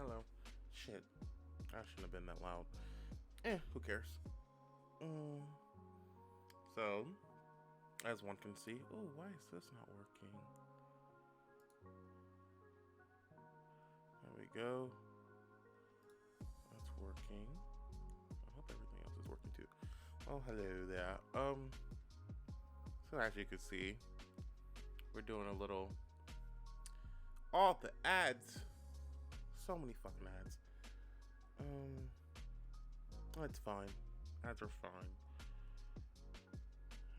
Hello. Shit. I shouldn't have been that loud. Who cares? Mm. So, as one can see, oh, why is this not working? There we go. That's working. I hope everything else is working too. Oh, hello there. So as you can see, we're doing a little all the ads. So many fucking ads. That's fine. Ads are fine.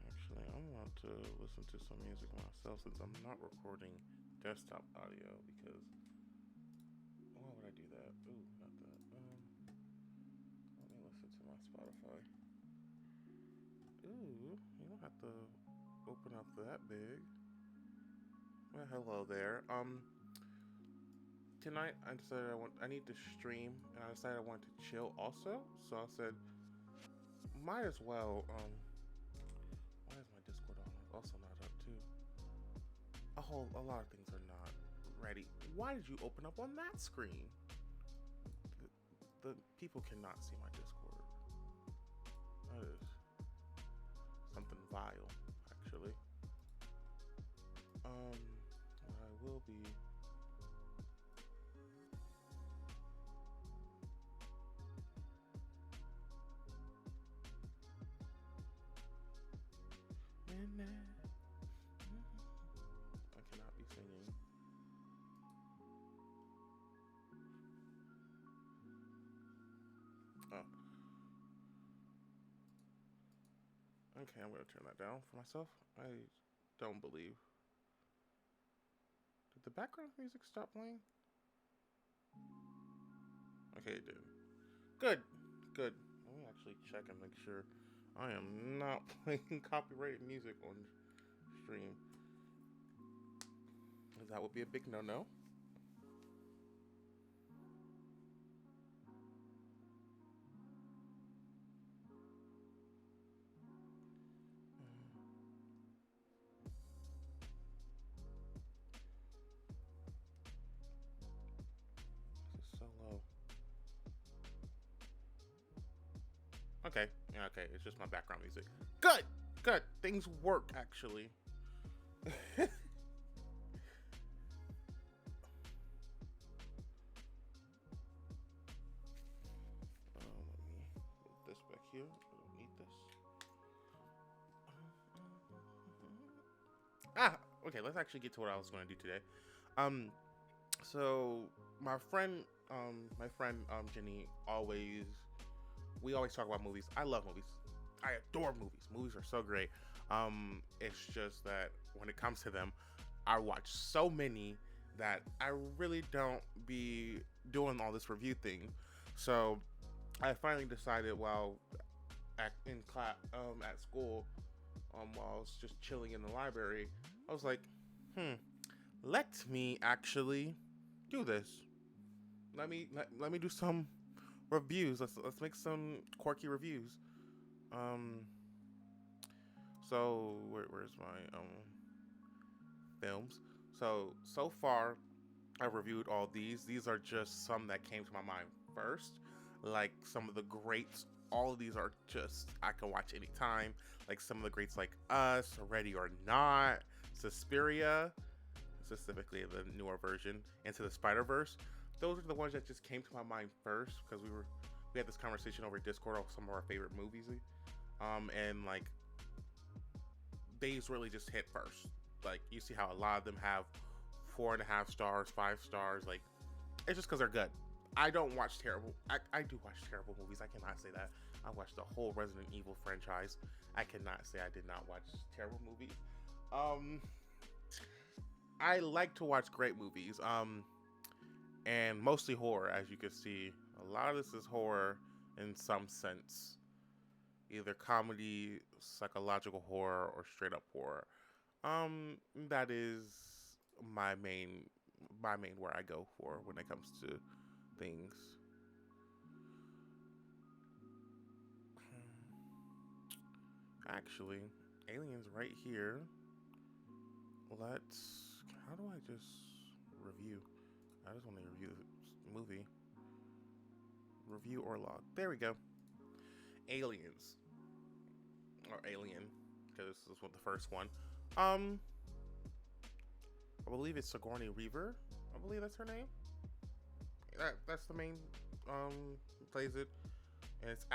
Actually, I want to listen to some music myself since I'm not recording desktop audio because why would I do that? Ooh, not that. Let me listen to my Spotify. Ooh, you don't have to open up that big. Well, hello there. Tonight I decided I need to stream, and I decided I wanted to chill also. So I said, might as well. Why is my Discord also not up too? A lot of things are not ready. Why did you open up on that screen? The people cannot see my Discord. That is something vile, actually. I will be. I cannot be singing. Oh. Okay, I'm gonna turn that down for myself. I don't believe. Did the background music stop playing? Okay, it did. Good. Good. Let me actually check and make sure I am not playing copyrighted music on stream. That would be a big no-no. This is so low. Okay. Yeah, okay. It's just my background music. Good. Good. Things work, actually. Let me move this back here. I don't need this. Okay. Let's actually get to what I was going to do today. So my friend, Jenny, we always talk about movies. I love movies. I adore movies. Movies are so great. It's just that when it comes to them, I watch so many that I really don't be doing all this review thing. So I finally decided while in class, at school, while I was just chilling in the library, I was like, let me actually do this. Let me do some reviews. Let's make some quirky reviews. So where's my films? So far I've reviewed all these. These are just some that came to my mind first. Like some of the greats. All of these are just I can watch anytime. Like some of the greats like Us, Ready or Not, Suspiria, specifically the newer version, Into the Spider-Verse. Those are the ones that just came to my mind first because we had this conversation over Discord of some of our favorite movies. And like these really just hit first. Like you see how a lot of them have 4.5 stars, 5 stars. Like it's just because they're good. I don't watch terrible. I do watch terrible movies. I cannot say that. I watched the whole Resident Evil franchise. I cannot say I did not watch terrible movies. I like to watch great movies. And mostly horror, as you can see. A lot of this is horror in some sense. Either comedy, psychological horror, or straight up horror. That is my main where I go for when it comes to things. Actually, Alien's right here. How do I just review? I just want to review the movie. Review or log. There we go. Aliens. Or Alien. Because this was the first one. I believe it's Sigourney Weaver. I believe that's her name. That's the main plays it. And it's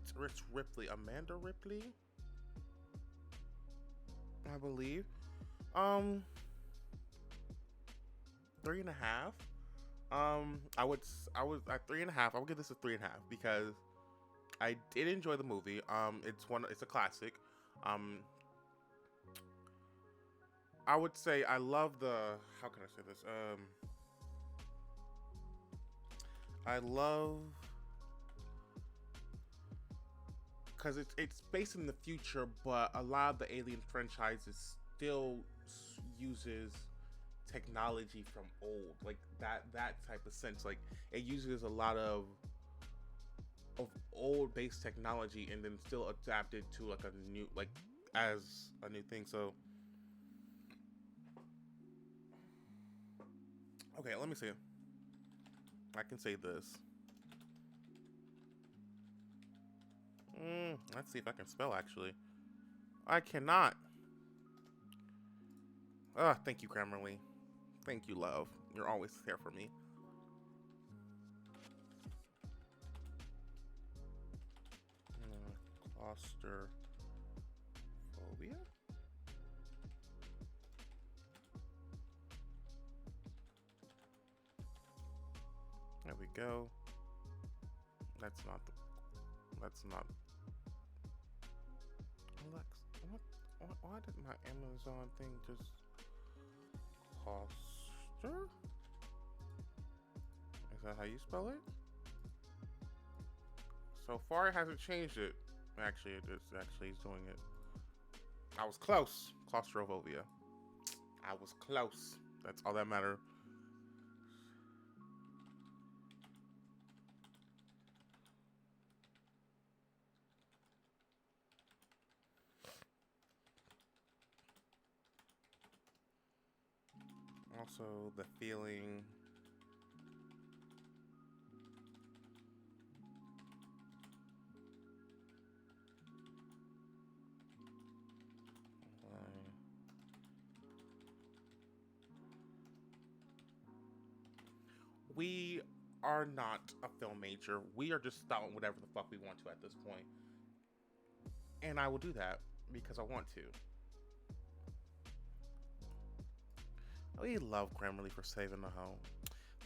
it's Ripley. Amanda Ripley. I believe. 3.5. I was at 3.5. I would give this a 3.5 because I did enjoy the movie. It's a classic. I would say I love how can I say this? I love because it's based in the future, but a lot of the Alien franchises still uses technology from old, like that type of sense. Like it uses a lot of old based technology and then still adapted to like a new as a new thing. So okay, let me see. I can say this. Let's see if I can spell actually. I cannot. Thank you, Grammarly. Thank you, love. You're always there for me. Claustrophobia? There we go. That's not. Alex, why did my Amazon thing just Coster? Is that how you spell it? So far, it hasn't changed it. Actually, he's doing it. I was close. Claustrophobia. I was close. That's all that matters. Also, the feeling. We are not a film major. We are just spouting whatever the fuck we want to at this point. And I will do that because I want to. We love Grammarly for saving the home.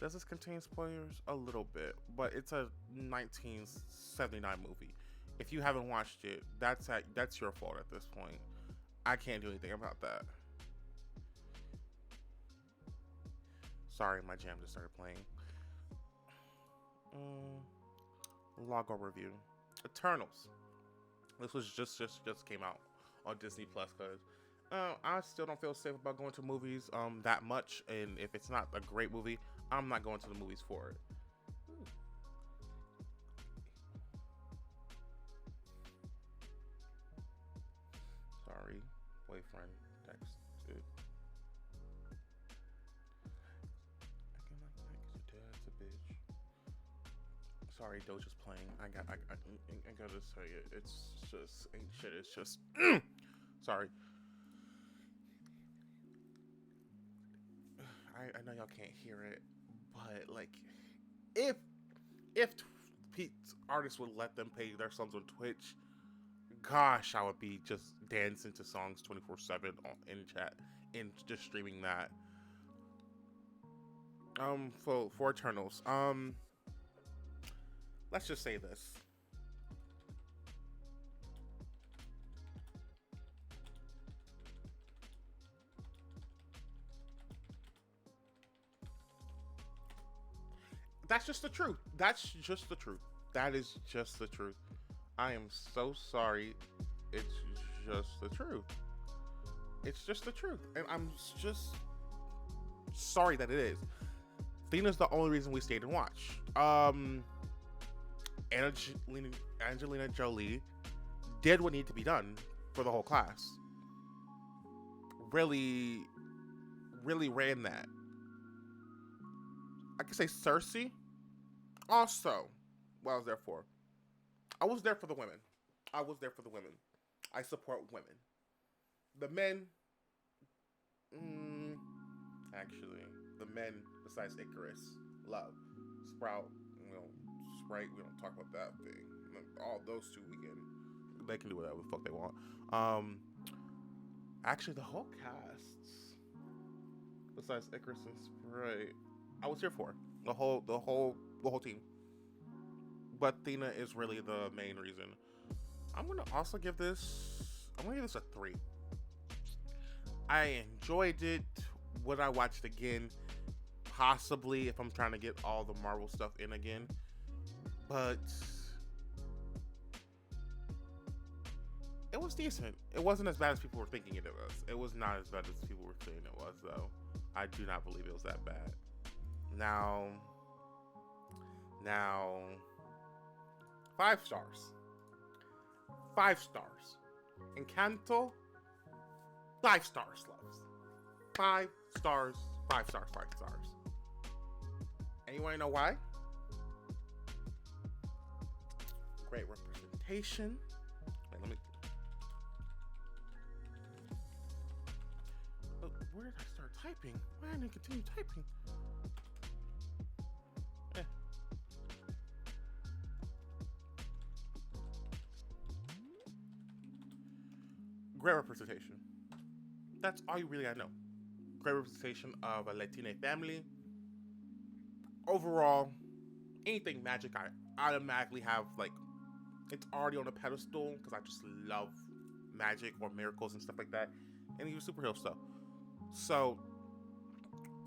Does this contain spoilers? A little bit, but it's a 1979 movie. If you haven't watched it, that's your fault at this point. I can't do anything about that. Sorry, my jam just started playing. Logo review. Eternals. This was just came out on Disney Plus because I still don't feel safe about going to movies that much, and if it's not a great movie, I'm not going to the movies for it. Sorry, boyfriend texted. Dad's a bitch. Sorry, Doja's playing. I gotta tell you, it's just ain't shit. It's just sorry. I know y'all can't hear it, but like, if artists would let them pay their songs on Twitch, gosh, I would be just dancing to songs 24/7 in chat and just streaming that. For Eternals, let's just say this. That's just the truth. That's just the truth. That is just the truth. I am so sorry. It's just the truth. It's just the truth. And I'm just sorry that it is. Thena's the only reason we stayed and watched. Angelina Jolie did what needed to be done for the whole class. Really ran that. I could say Cersei Also, what I was there for, I was there for the women. I was there for the women. I support women. The men, mm, actually, the men besides Icarus, love, Sprout, you know, Sprite. We don't talk about that thing. All those two we can, they can do whatever the fuck they want. Um, actually, the whole cast besides Icarus and Sprite, I was here for the whole team. But Thena is really the main reason. I'm gonna also give this. I'm gonna give this a 3. I enjoyed it. Would I watch it again? Possibly, if I'm trying to get all the Marvel stuff in again. But it was decent. It wasn't as bad as people were thinking it was. It was not as bad as people were saying it was, though. I do not believe it was that bad. Now, 5 stars. 5 stars. Encanto, 5 stars, loves. 5 stars, 5 stars, 5 stars. And you want to know why? Great representation. Wait, let me. Oh, where did I start typing? Why didn't I continue typing? Great representation. That's all you really gotta know. Great representation of a Latina family. Overall, anything magic, I automatically have like it's already on a pedestal because I just love magic or miracles and stuff like that, and even superhero stuff. So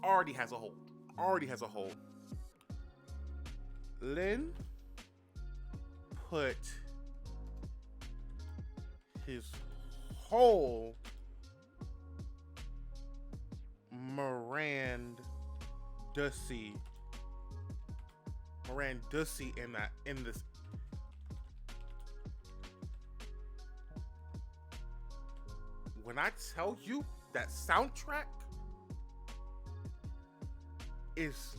already has a hold. Already has a hold. Lin put his whole Dussy in this. When I tell you that soundtrack is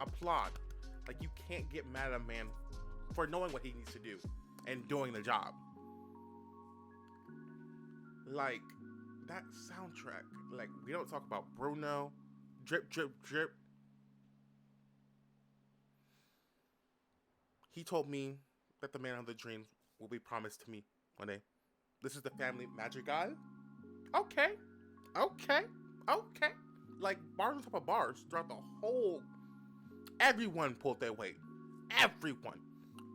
applaud. Like, you can't get mad at a man for knowing what he needs to do and doing the job. Like, that soundtrack, like, we don't talk about Bruno, drip, drip, drip. He told me that the man of the dreams will be promised to me one day. This is the family magic guy. Okay. Like, bars on top of bars throughout the whole. Everyone pulled their weight. Everyone.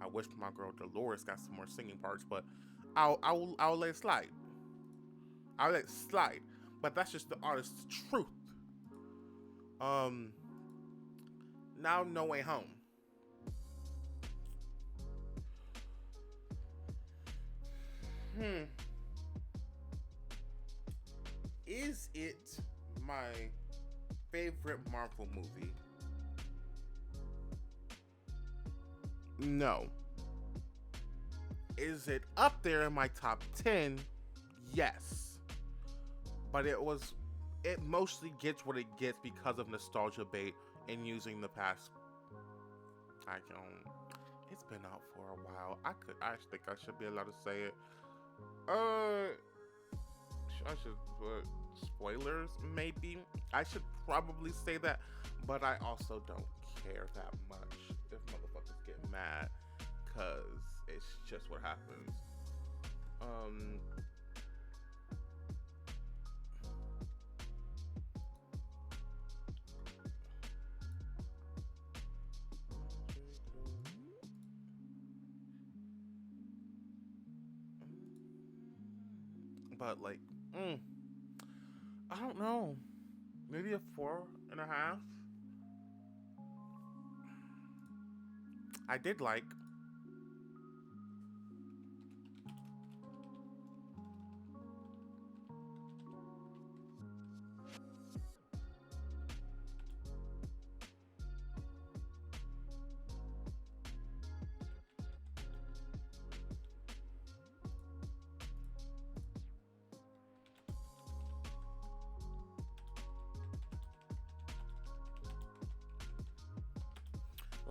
I wish my girl Dolores got some more singing parts, but I'll let it slide. I'll let it slide. But that's just the honest truth. Now No Way Home. Is it my favorite Marvel movie? No. Is it up there in my top 10? Yes. But it mostly gets what it gets because of nostalgia bait and using the past. It's been out for a while. I think I should be allowed to say it. I should put spoilers, maybe. I should probably say that, but I also don't care that much if motherfuckers get mad, cause it's just what happens. But like, I don't know. Maybe a 4.5. I did like.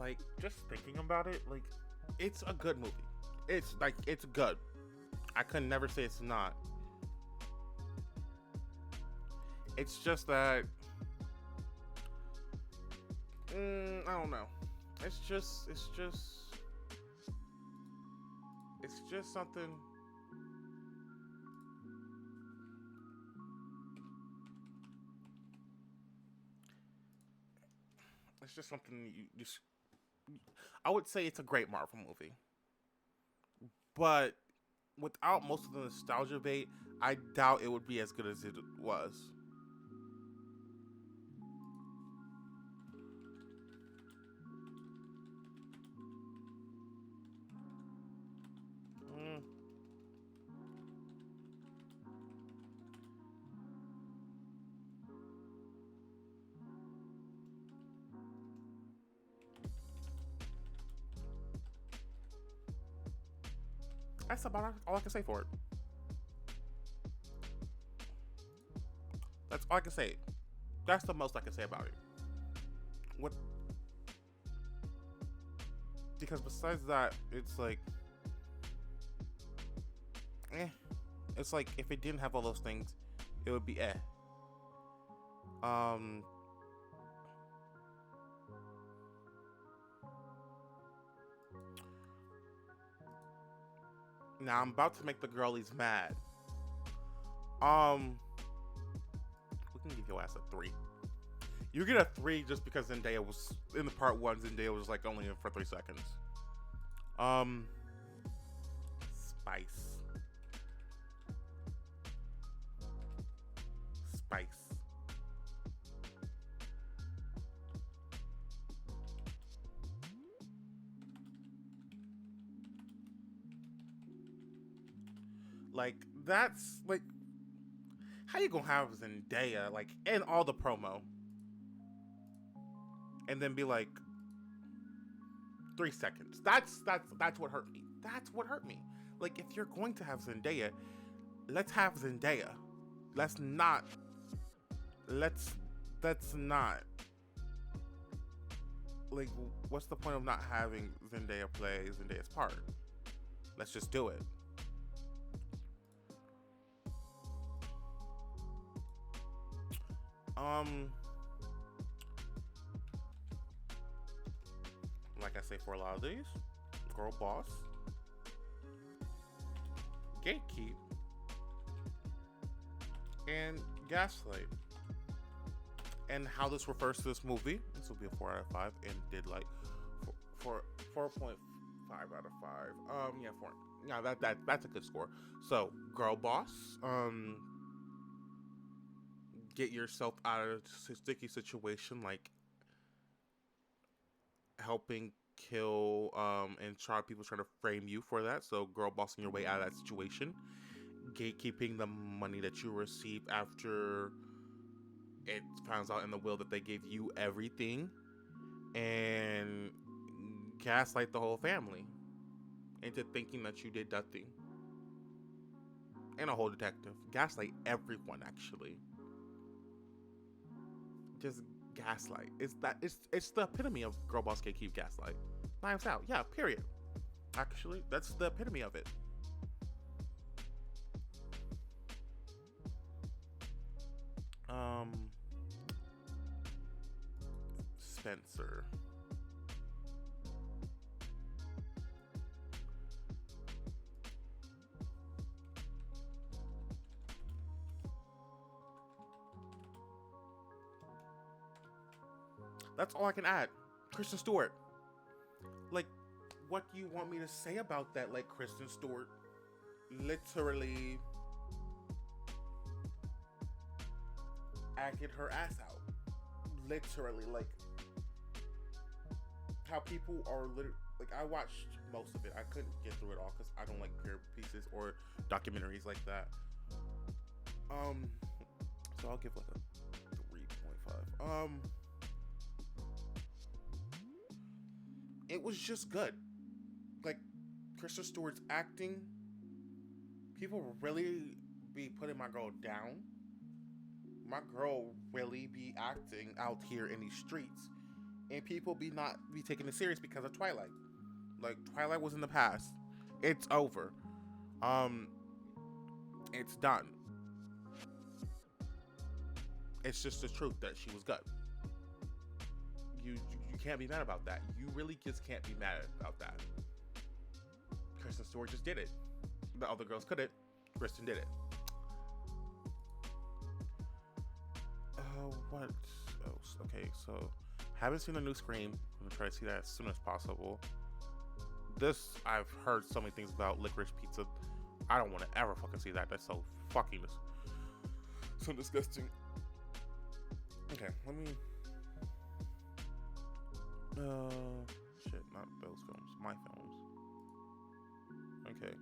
like just thinking about it, like it's a good movie. It's like it's good. I could never say it's not. It's just that I don't know. It's just it's just something. It's just something you just. I would say it's a great Marvel movie, but without most of the nostalgia bait, I doubt it would be as good as it was. Mm, that's about all I can say for it. That's all I can say. That's the most I can say about it. What? Because besides that, it's like, eh. It's like if it didn't have all those things, it would be eh. Um. Now I'm about to make the girlies mad. Um. We can give your ass a 3. You get a 3 just because Zendaya was in the part 1. Zendaya was like only in for 3 seconds. Um. Spice. Spice. Like that's like how you gonna have Zendaya like in all the promo and then be like 3 seconds. That's what hurt me. That's what hurt me. Like if you're going to have Zendaya, let's have Zendaya. Let's not. Let's. That's not. Like, what's the point of not having Zendaya play Zendaya's part? Let's just do it. Um, like I say for a lot of these, Girl Boss, Gatekeep, and Gaslight. And how this refers to this movie, this will be a 4 out of 5, and did like 4.5 out of 5. Yeah, 4. Yeah, that's a good score. So, Girl Boss, get yourself out of a sticky situation like helping kill and try people trying to frame you for that. So, girl bossing your way out of that situation, gatekeeping the money that you receive after it finds out in the will that they gave you everything, and gaslight the whole family into thinking that you did nothing. And a whole detective. Gaslight everyone actually. Just gaslight. It's the epitome of girl boss gatekeep gaslight. Knives out. Yeah, period. Actually, that's the epitome of it. Um Spencer. That's all I can add. Kristen Stewart. Like, what do you want me to say about that? Like, Kristen Stewart literally acted her ass out. Literally, like, how people are literally. Like, I watched most of it. I couldn't get through it all because I don't like period pieces or documentaries like that. Um, so I'll give like a 3.5. It was just good. Like, Kristen Stewart's acting, people really be putting my girl down. My girl really be acting out here in these streets. and people be not be taking it serious because of Twilight. Like Twilight was in the past. It's over. Um, it's done. It's just the truth that she was good. You can't be mad about that. You really just can't be mad about that. Kristen Stewart just did it. The other girls couldn't. Kristen did it. What else? Okay, so haven't seen the new Scream. I'm gonna try to see that as soon as possible. This I've heard so many things about Licorice Pizza. I don't want to ever fucking see that. That's so fucking so disgusting. Okay, let me. Shit, not those films. My films. Okay.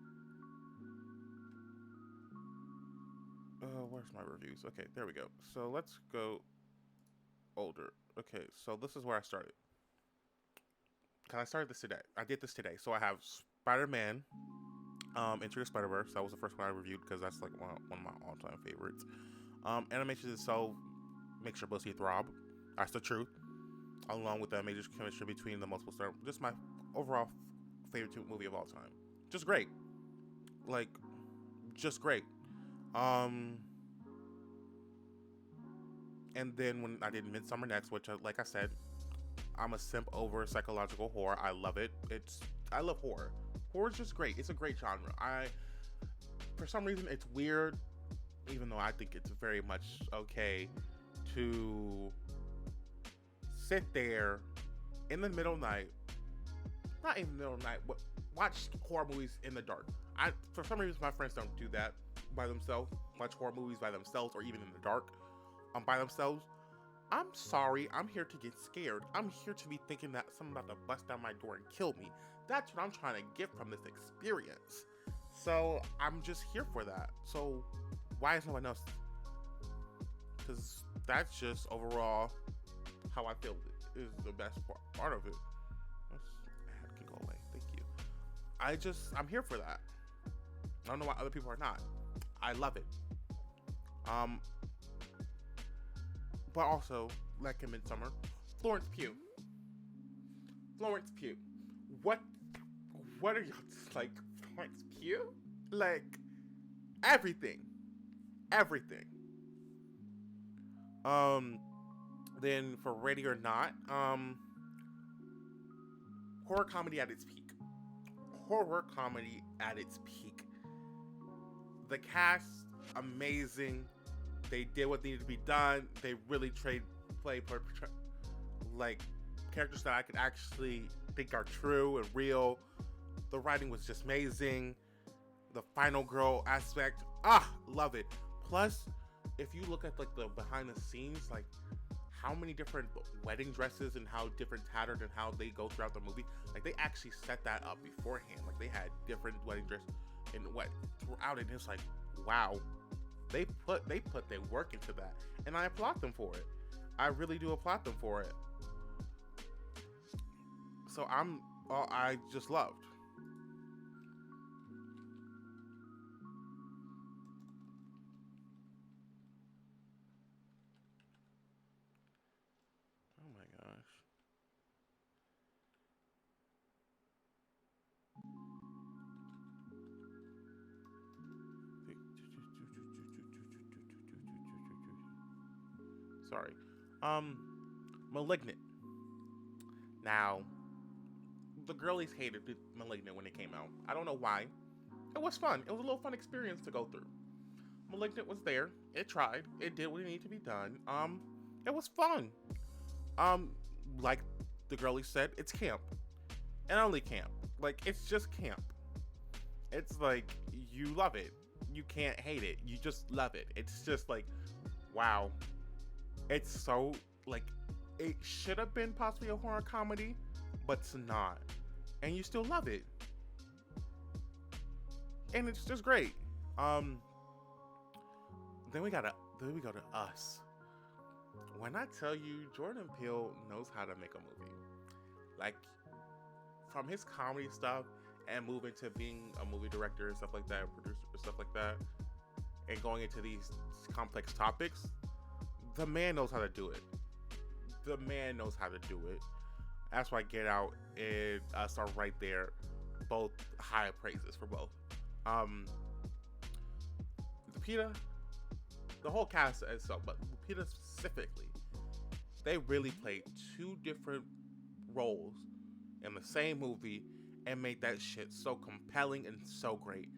Where's my reviews? Okay, there we go. So let's go older. Okay, so this is where I started. Cause I started this today. I did this today. So I have Spider-Man, Into the Spider-Verse. That was the first one I reviewed because that's like one of my all-time favorites. Animation itself makes your pussy throb. That's the truth. Along with that major chemistry between the multiple stars. Just my overall favorite movie of all time. Just great. Like, just great. And then when I did Midsummer Next, which, like I said, I'm a simp over psychological horror. I love it. I love horror. Horror's just great. It's a great genre. For some reason, it's weird, even though I think it's very much okay to sit there in the middle of the night, not even the middle of the night, but watch horror movies in the dark. For some reason, my friends don't do that by themselves. Watch horror movies by themselves, or even in the dark, by themselves. I'm sorry. I'm here to get scared. I'm here to be thinking that someone's about to bust down my door and kill me. That's what I'm trying to get from this experience. So I'm just here for that. So why is no one else? Because that's just overall how I feel is the best part of it. That can go away. Thank you. I'm here for that. I don't know why other people are not. I love it. But also, like in Midsummer, Florence Pugh. What are y'all like? Florence Pugh? Like everything. Then for Ready or Not, horror comedy at its peak. The cast, amazing. They did what needed to be done. They really played like characters that I could actually think are true and real. The writing was just amazing. The final girl aspect, love it. Plus, if you look at like the behind the scenes, like how many different wedding dresses and how different tattered and how they go throughout the movie, like they actually set that up beforehand. Like they had different wedding dresses and what throughout it. And it's like, wow. They put their work into that, and I applaud them for it. I really do applaud them for it. So I just loved. Oh my gosh. Sorry. Malignant. Now, the girlies hated Malignant when it came out. I don't know why. It was fun. It was a little fun experience to go through. Malignant was there. It tried. It did what it needed to be done. It was fun. Like the girlies said, it's camp. And only camp. Like, it's just camp. It's like, you love it. You can't hate it. You just love it. It's just like, wow. It's so, like, it should have been possibly a horror comedy, but it's not. And you still love it. And it's just great. Then we go to Us. When I tell you, Jordan Peele knows how to make a movie. Like, from his comedy stuff and moving to being a movie director and stuff like that, producer and stuff like that, and going into these complex topics, the man knows how to do it. the man knows how to do it. That's why Get Out and Us are right there, both high praises for both. Um, Lupita, the whole cast itself, but Lupita specifically, they really played two different roles in the same movie and made that shit so compelling and so great.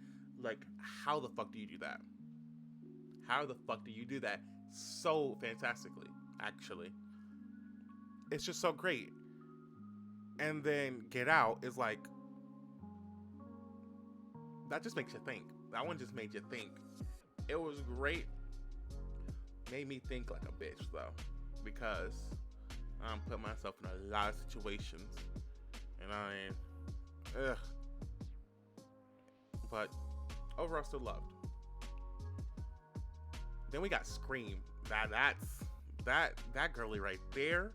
Like, how the fuck do you do that? How the fuck do you do that so fantastically? Actually, it's just so great. And then Get Out is like, that just makes you think. That one just made you think. It was great. Made me think like a bitch though, because I'm putting myself in a lot of situations, and ugh. But overall, still loved. Then we got Scream. That girly right there.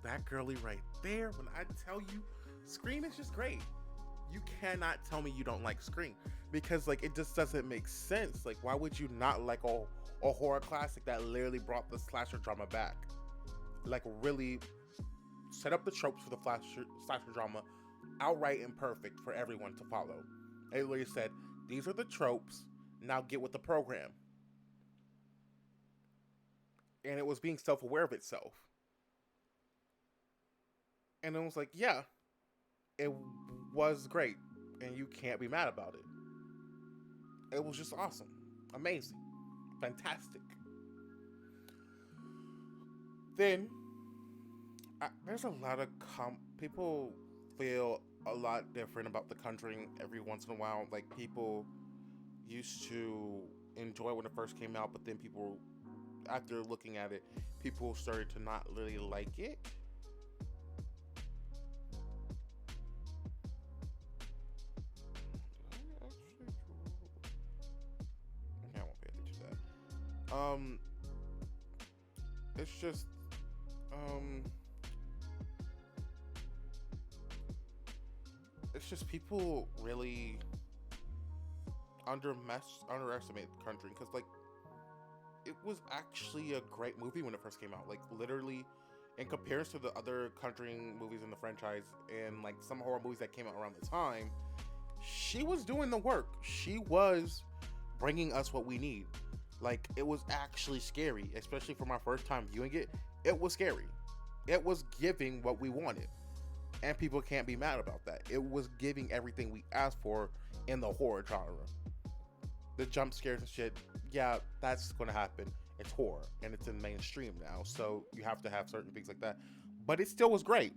That girly right there. When I tell you, Scream is just great. You cannot tell me you don't like Scream, because like it just doesn't make sense. Like, why would you not like a horror classic that literally brought the slasher drama back? Like, really set up the tropes for the slasher drama outright and perfect for everyone to follow. It literally said, these are the tropes, now get with the program. And it was being self-aware of itself. And it was like, yeah, it was great, and you can't be mad about it. It was just awesome, amazing, fantastic. Then there's a lot of people feel a lot different about The Conjuring every once in a while. Like, people used to enjoy when it first came out, but then people, after looking at it, people started to not really like it. I won't pay attention to that. It's just, people really underestimate The Conjuring, because like, it was actually a great movie when it first came out. Like, literally, in comparison to the other Conjuring movies in the franchise and like some horror movies that came out around the time, she was doing the work. She was bringing us what we need. Like, it was actually scary, especially for my first time viewing it. It was scary. It was giving what we wanted, and people can't be mad about that. It was giving everything we asked for in the horror genre. The jump scares and shit, yeah, that's going to happen. It's horror, and it's in mainstream now, so you have to have certain things like that. But it still was great.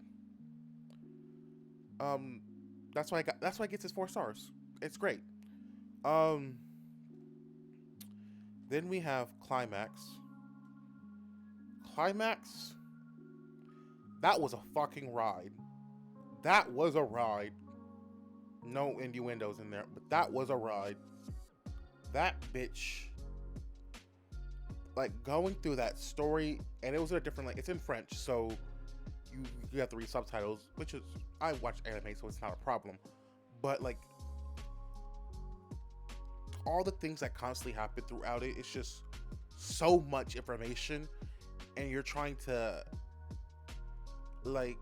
That's why it gets its 4 stars. It's great. Then we have Climax. Climax, that was a fucking ride. That was a ride. No innuendos in there, but that was a ride. That bitch, like, going through that story, and it was in a different, like, it's in French, so you have to read subtitles, which is, I watch anime, so it's not a problem. But like, all the things that constantly happen throughout it, it's just so much information, and you're trying to like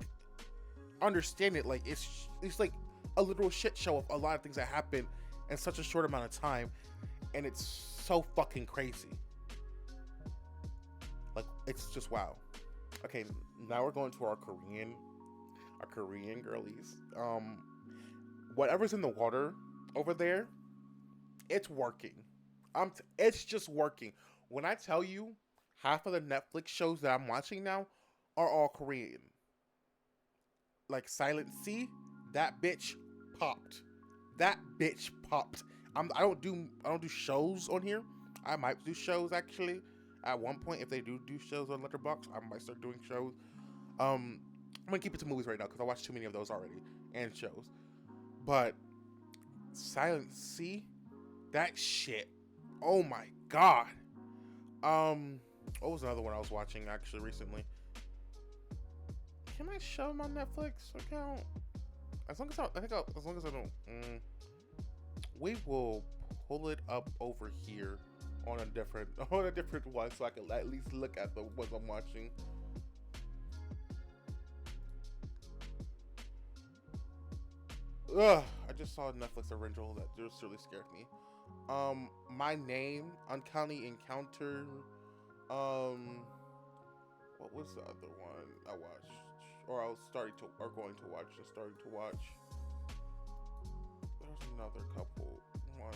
understand it. Like, it's like a literal shit show of a lot of things that happen in such a short amount of time, and it's so fucking crazy. Like, it's just wow. Okay, now we're going to our Korean girlies. Whatever's in the water over there, it's working. It's just working. When I tell you, half of the Netflix shows that I'm watching now are all Korean. Like Silent Sea, that bitch popped. That bitch popped. I don't do shows on here. I might do shows actually. At one point, if they do shows on Letterboxd, I might start doing shows. I'm gonna keep it to movies right now because I watched too many of those already and shows. But Silent Sea, that shit. Oh my god. What was another one I was watching actually recently? Can I show my Netflix account? As long as I don't. We will pull it up over here on a different one, so I can at least look at the ones I'm watching. Ugh, I just saw a Netflix original that just really scared me. My Name, Uncanny Encounter. Um, what was the other one I watched, or I was starting to, or going to watch, just starting to watch? There's another couple ones.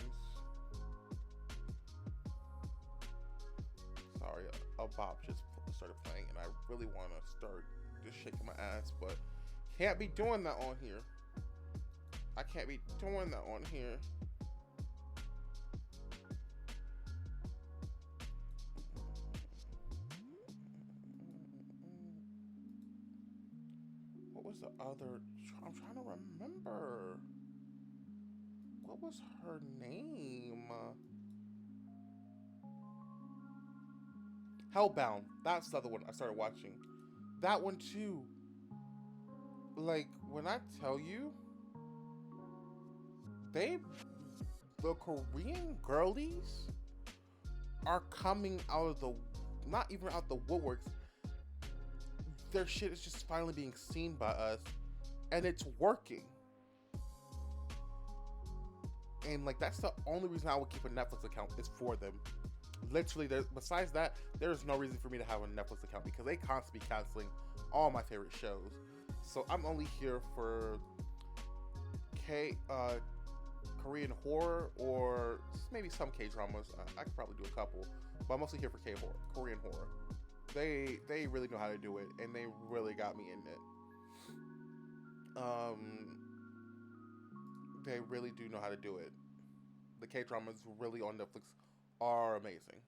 Sorry, a bop just started playing, and I really want to start just shaking my ass, but can't be doing that on here. I can't be doing that on here. What was the other? I'm trying to remember. What was her name? Hellbound. That's the other one I started watching. That one too. Like when I tell you, they the Korean girlies are coming out of the not even out the woodworks. Their shit is just finally being seen by us, and it's working. And like that's the only reason I would keep a Netflix account is for them. Literally, besides that, there is no reason for me to have a Netflix account because they constantly canceling all my favorite shows. So I'm only here for K Korean horror or maybe some K dramas. I could probably do a couple, but I'm mostly here for K horror, Korean horror. They really know how to do it, and they really got me in it. Um, they really do know how to do it. The K dramas really on Netflix are amazing.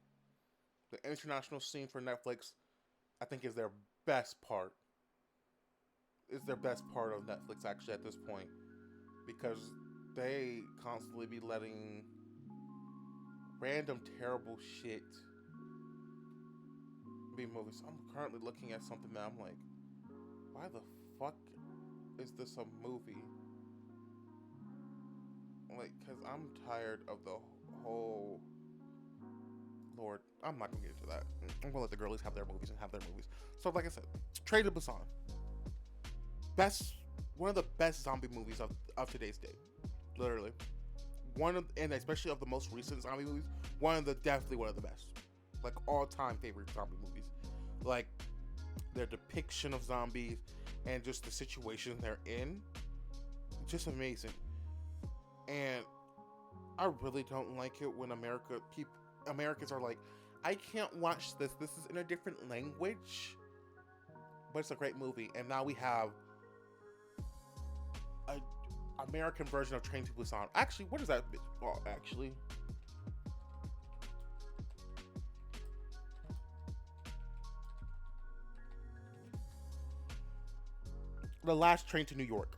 The international scene for Netflix, I think, is their best part. Is their best part of Netflix actually at this point because they constantly be letting random terrible shit be movies. I'm currently looking at something that I'm like, why the fuck is this a movie? Like, cause I'm tired of the whole. Lord, I'm not gonna get into that. I'm gonna let the girlies have their movies and have their movies. So, like I said, Train to Busan, best, one of the best zombie movies of today's day, literally. And especially of the most recent zombie movies, definitely one of the best, like all time favorite zombie movies. Like their depiction of zombies and just the situation they're in, just amazing. And I really don't like it when Americans are like, I can't watch this. This is in a different language, but it's a great movie. And now we have a American version of Train to Busan. Actually, what is that? Well, actually, The Last Train to New York.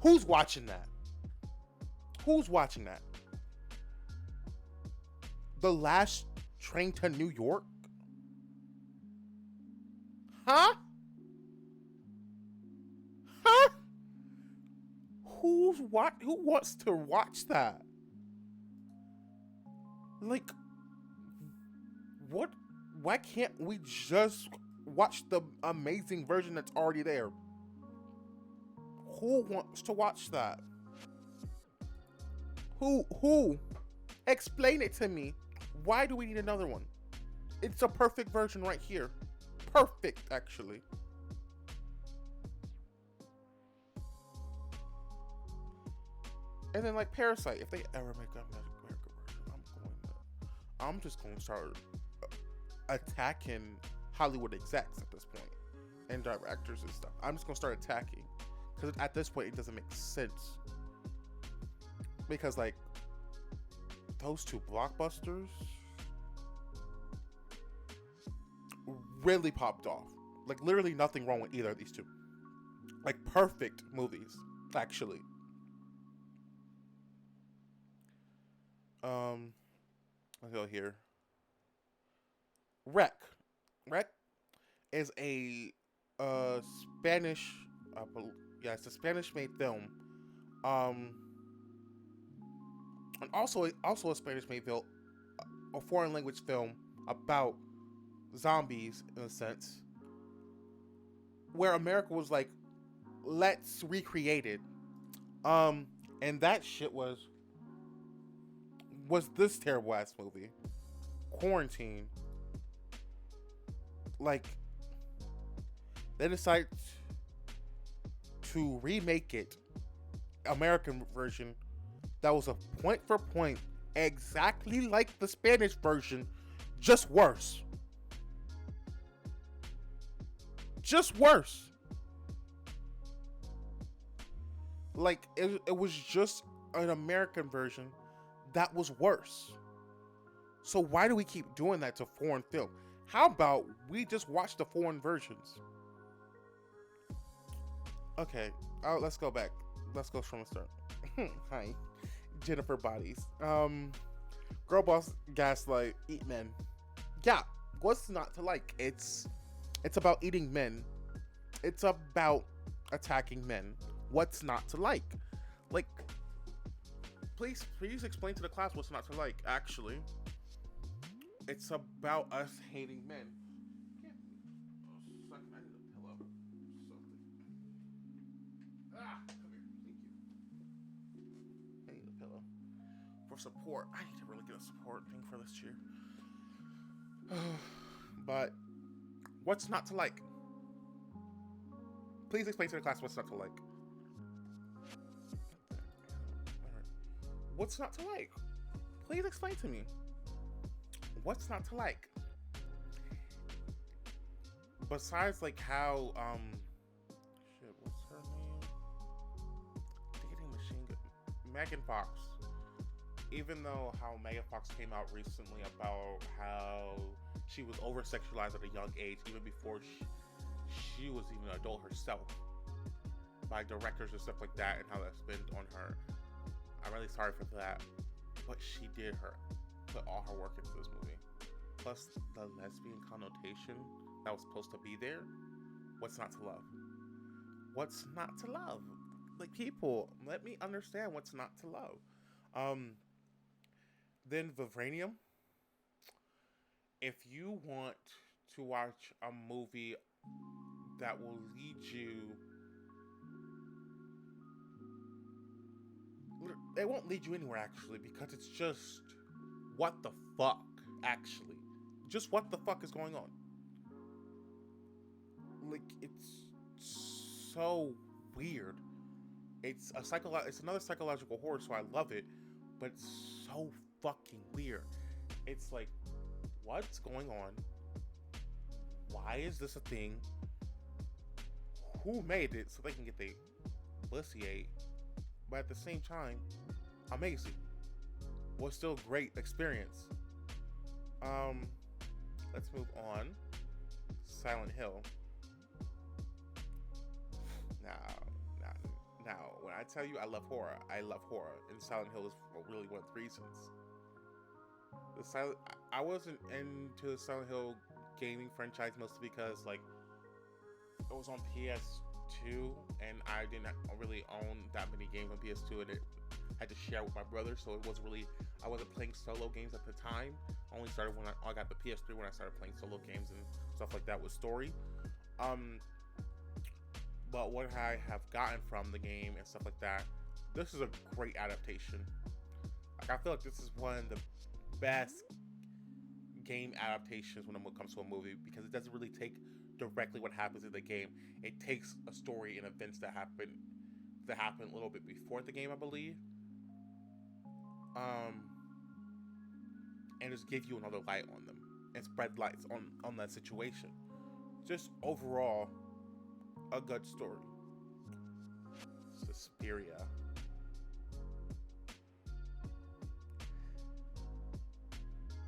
Who's watching that? Who's watching that? The Last Train to New York? Huh? Huh? Who wants to watch that? Like, what? Why can't we just watch the amazing version that's already there? Who wants to watch that? Who? Explain it to me. Why do we need another one? It's a perfect version right here. Perfect, actually. And then like Parasite, if they ever make a American version, I'm just going to start attacking Hollywood execs at this point and directors and stuff. I'm just going to start attacking because at this point it doesn't make sense. Because like those two blockbusters really popped off. Like literally nothing wrong with either of these two. Like perfect movies, actually. Let's go here. Wreck. Wreck is a Spanish, yeah, it's a Spanish-made film. Um, and also a Spanish-made film, a foreign language film about zombies in a sense, where America was like, let's recreate it. Um, and that shit was this terrible ass movie, Quarantine. Like they decided to remake it, American version, that was a point for point, exactly like the Spanish version, just worse. Just worse. Like it was just an American version that was worse. So why do we keep doing that to foreign film? How about we just watch the foreign versions? Okay, let's go back. Let's go from the start. Hi, Jennifer Bodies. Girl boss gaslight eat men. Yeah, what's not to like? It's about eating men. It's about attacking men. What's not to like? Like, please explain to the class what's not to like. Actually, it's about us hating men. Yeah. Oh, suck. I need a pillow. Something. Ah, come here. Thank you. I need a pillow for support. I need to really get a support thing for this chair. But what's not to like? Please explain to the class what's not to like. What's not to like? Please explain to me. What's not to like? Besides like how shit, what's her name? Dating Machine Gun Megan Fox. Even though how Megan Fox came out recently about how she was over sexualized at a young age, even before she was even an adult herself, by directors and stuff like that, and how that's been on her. I'm really sorry for that, but she did put all her work into this movie. Plus the lesbian connotation that was supposed to be there. What's not to love? What's not to love? Like people, let me understand what's not to love. Um, then Vibranium. If you want to watch a movie that will lead you, it won't lead you anywhere actually, because it's just what the fuck actually. Just what the fuck is going on? Like it's so weird. It's another psychological horror, so I love it, but it's so fucking weird. It's like, what's going on? Why is this a thing? Who made it so they can get the pussy ate? But at the same time, amazing. Was still a great experience. Let's move on. Silent Hill. Now, when I tell you I love horror, I love horror, and Silent Hill is really one of the reasons. I wasn't into the Silent Hill gaming franchise mostly because like it was on PS2, and I didn't really own that many games on PS2, and it had to share with my brother, so it wasn't really, I wasn't playing solo games at the time. I only started when I got the PS3, when I started playing solo games and stuff like that with story. But what I have gotten from the game and stuff like that, this is a great adaptation. Like I feel like this is one of the best game adaptations when it comes to a movie, because it doesn't really take directly what happens in the game. It takes a story and events that happen a little bit before the game, I believe. Um, and just give you another light on them and spread lights on that situation. Just overall, a good story. Suspiria.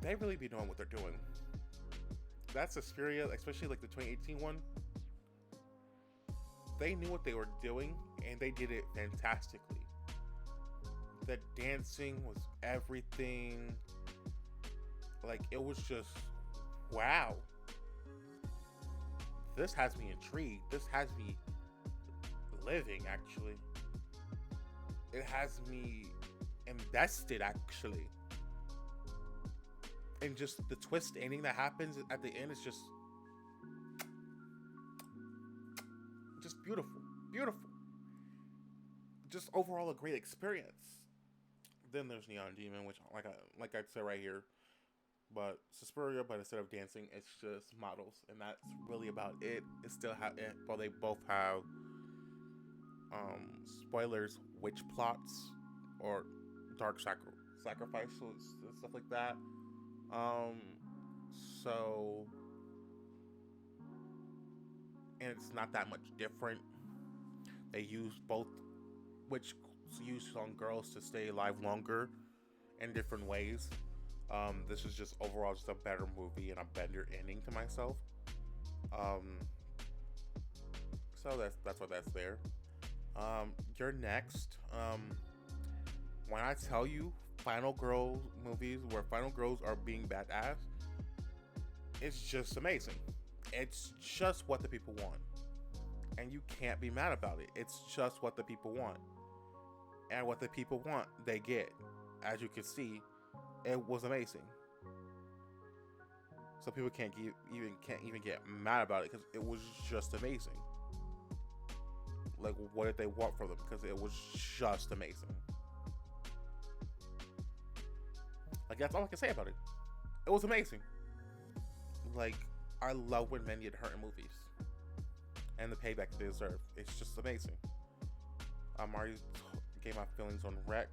They really be knowing what they're doing. That Suspiria, especially like the 2018 one, they knew what they were doing and they did it fantastically. The dancing was everything. Like it was just wow. This has me intrigued. This has me living actually. It has me invested actually. And just the twist ending that happens at the end is just beautiful. Beautiful. just overall a great experience. Then there's Neon Demon, which like I said right here, but Suspiria, but instead of dancing, it's just models, and that's really about it. It still have it, well, they both have spoilers, witch plots or dark sacrifices and stuff like that. Um, so and it's not that much different. They use both witch use on girls to stay alive longer in different ways. This is just overall just a better movie and a better ending to myself. Um, so that's what that's there. You're next. When I tell you final girl movies where final girls are being badass, it's just amazing. It's just what the people want, and you can't be mad about it. It's just what the people want, and what the people want, they get. As you can see, it was amazing. So people can't even get mad about it because it was just amazing. Like, what did they want from them? Because it was just amazing. Like, that's all I can say about it. It was amazing. Like, I love when men get hurt in movies, and the payback they deserve. It's just amazing. I already gave my feelings on Wreck.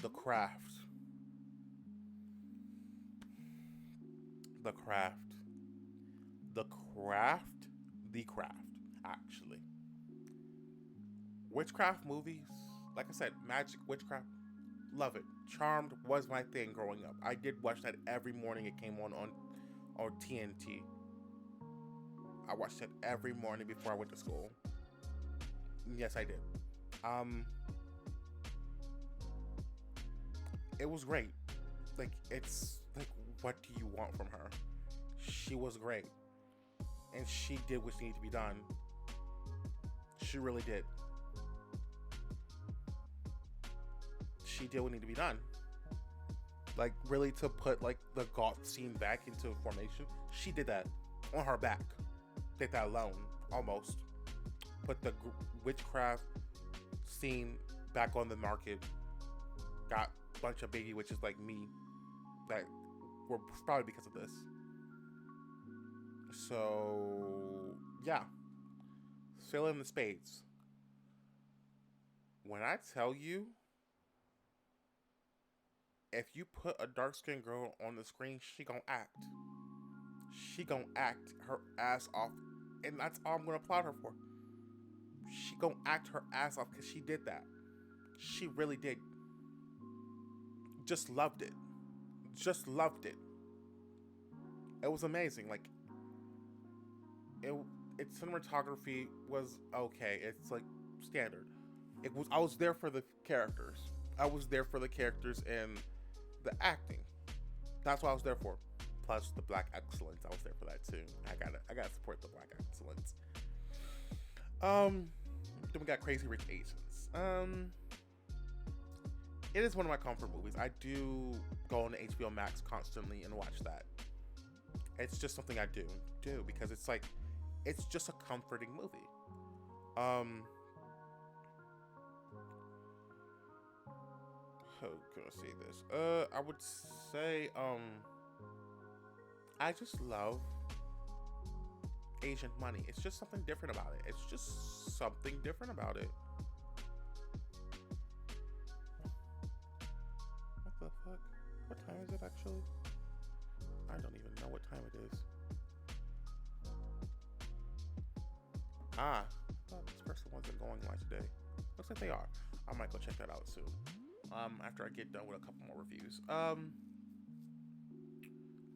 The Craft. The Craft. The Craft. The Craft, actually. Witchcraft movies, like I said, magic, witchcraft, love it. Charmed was my thing growing up. I did watch that every morning it came on TNT. I watched it every morning before I went to school. Yes, I did. It was great. Like, it's like, what do you want from her? She was great. And she did what needed to be done. She really did. She did what needed to be done. Like, really, to put, like, the goth scene back into formation, she did that on her back. Did that alone, almost. Put the witchcraft scene back on the market. Got a bunch of baby witches like me that were probably because of this. So, yeah. Fill in the spades. When I tell you, if you put a dark-skinned girl on the screen, she gonna act. She gonna act her ass off. And that's all I'm gonna applaud her for. She gonna act her ass off because she did that. She really did. Just loved it. Just loved it. It was amazing. Like, its cinematography was okay. It's like standard. I was there for the characters. I was there for the characters and the acting. That's what I was there for. Plus the black excellence. I was there for that too. I gotta support the black excellence. Then we got Crazy Rich Asians. It is one of my comfort movies. I do go on HBO Max constantly and watch that. It's just something I do because it's just a comforting movie. How can I say this? I would say, I just love Asian money. It's just something different about it. It's just something different about it. What the fuck? What time is it actually? I don't even know what time it is. I thought this person wasn't going live today. Looks like they are. I might go check that out soon. After I get done with a couple more reviews.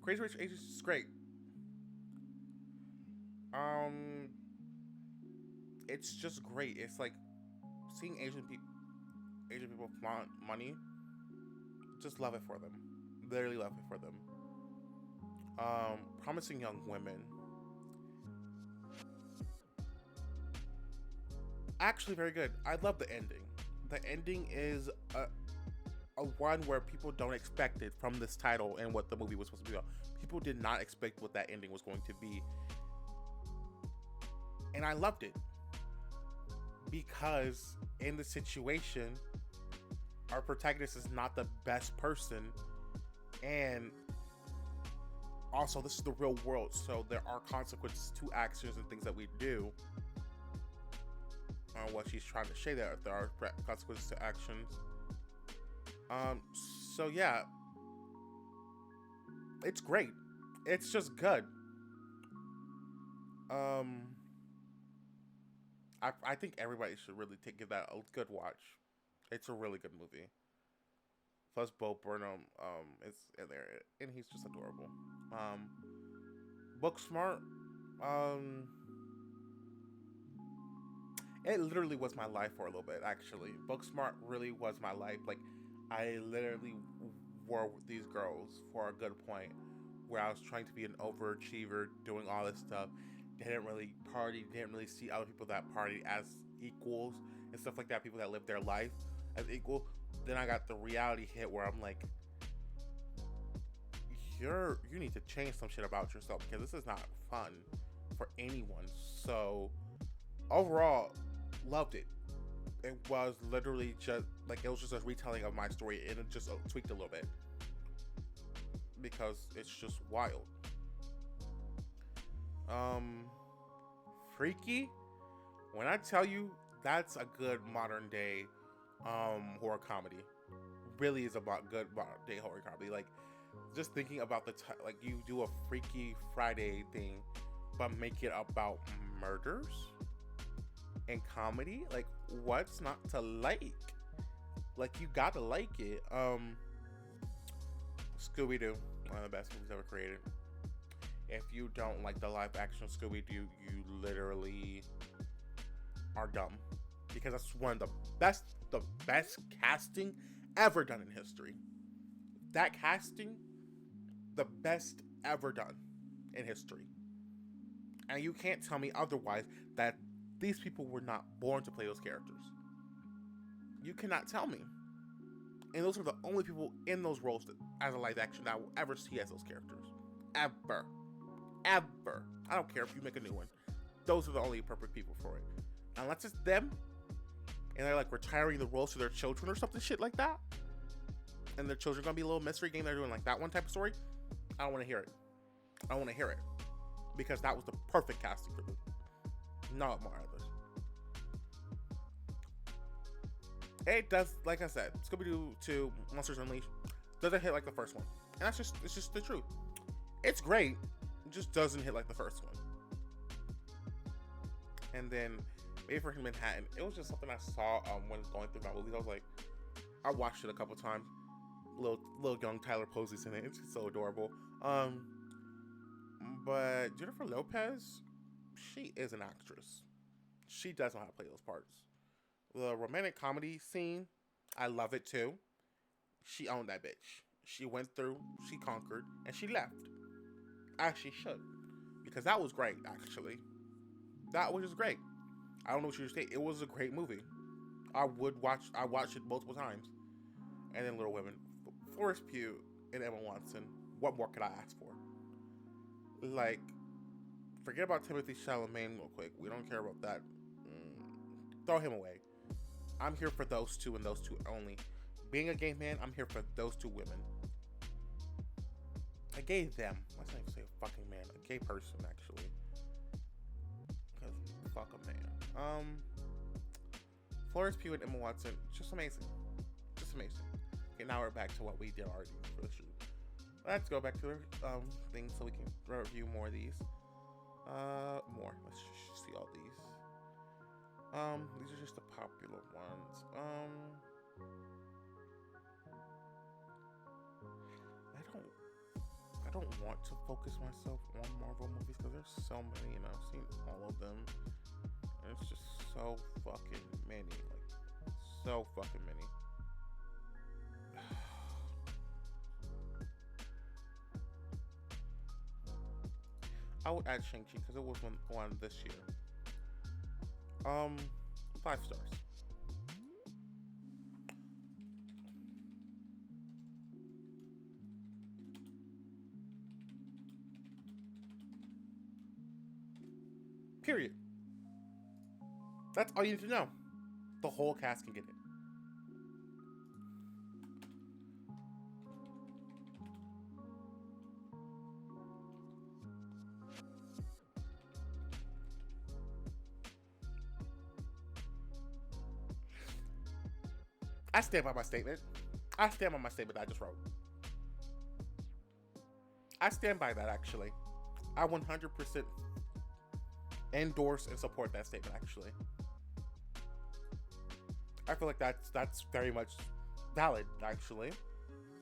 Crazy Rich Asians is great. It's just great. It's like seeing Asian people flaunt money. Just love it for them. Literally love it for them. Promising Young Women. Actually very good. I love the ending. The ending is a one where people don't expect it from this title and what the movie was supposed to be about. People did not expect what that ending was going to be. And I loved it. because in the situation, our protagonist is not the best person, and also this is the real world, so there are consequences to actions and things that we do. What she's trying to say there are consequences to actions. So yeah, it's great. It's just good. Um, I think everybody should really give that a good watch. It's a really good movie. Plus, Bo Burnham is in there, and he's just adorable. Booksmart, um, it literally was my life for a little bit. Actually, Booksmart really was my life. Like, I literally were with these girls for a good point, where I was trying to be an overachiever, doing all this stuff. Didn't really party, didn't really see other people that party as equals and stuff like that. People that live their life as equal. Then I got the reality hit where I'm like, you need to change some shit about yourself, because this is not fun for anyone. So overall, loved it. It was literally just like, it was just a retelling of my story, and it just tweaked a little bit because it's just wild. Freaky, when I tell you, that's a good modern day horror comedy. Really is about good modern day horror comedy. Like, just thinking about like, you do a Freaky Friday thing, but make it about murders and comedy. Like, what's not to like? Like, you gotta like it. Scooby-Doo, one of the best movies ever created. If you don't like the live action Scooby-Doo, you literally are dumb, because that's one of the best casting ever done in history. That casting, the best ever done in history. And you can't tell me otherwise, that these people were not born to play those characters. You cannot tell me. And those are the only people in those roles as a live action that I will ever see as those characters. Ever. Ever. I don't care if you make a new one. Those are the only perfect people for it. Unless it's them, and they're like retiring the roles to their children or something shit like that, and their children gonna be a little mystery game, they're doing like that one type of story, I don't want to hear it. I don't want to hear it, because that was the perfect casting for them. No more others. It does, like I said, Scooby-Doo 2 Monsters Unleashed doesn't hit like the first one, and it's just the truth. It's great, it just doesn't hit like the first one. And then Made for Manhattan, it was just something I saw when going through my movies. I was like, I watched it a couple times. Little young Tyler Posey's in it. It's so adorable. But Jennifer Lopez, she is an actress. She does know how to play those parts. The romantic comedy scene, I love it too. She owned that bitch. She went through, she conquered, and she left. As she should. Because that was great, actually. That was just great. I don't know what you should say. It was a great movie. I watched it multiple times. And then Little Women. Florence Pugh and Emma Watson. What more could I ask for? Like, forget about Timothée Chalamet real quick. We don't care about that. Throw him away. I'm here for those two and those two only. Being a gay man, I'm here for those two women. A gay them. Let's not even say a fucking man. A gay person, actually. Because fuck a man. Florence Pugh and Emma Watson, just amazing. Just amazing. Okay, now we're back to what we did already for the shoot. Let's go back to the things so we can review more of these. More. Let's just see all these. These are just the popular ones. I don't want to focus myself on Marvel movies because there's so many and I've seen all of them. And it's just so fucking many. Like, so fucking many. I would add Shang-Chi because it was one this year. 5 stars. Period. That's all you need to know. The whole cast can get it. I stand by my statement. I stand by my statement I just wrote. I stand by that actually. I 100% endorse and support that statement actually. I feel like that's very much valid actually.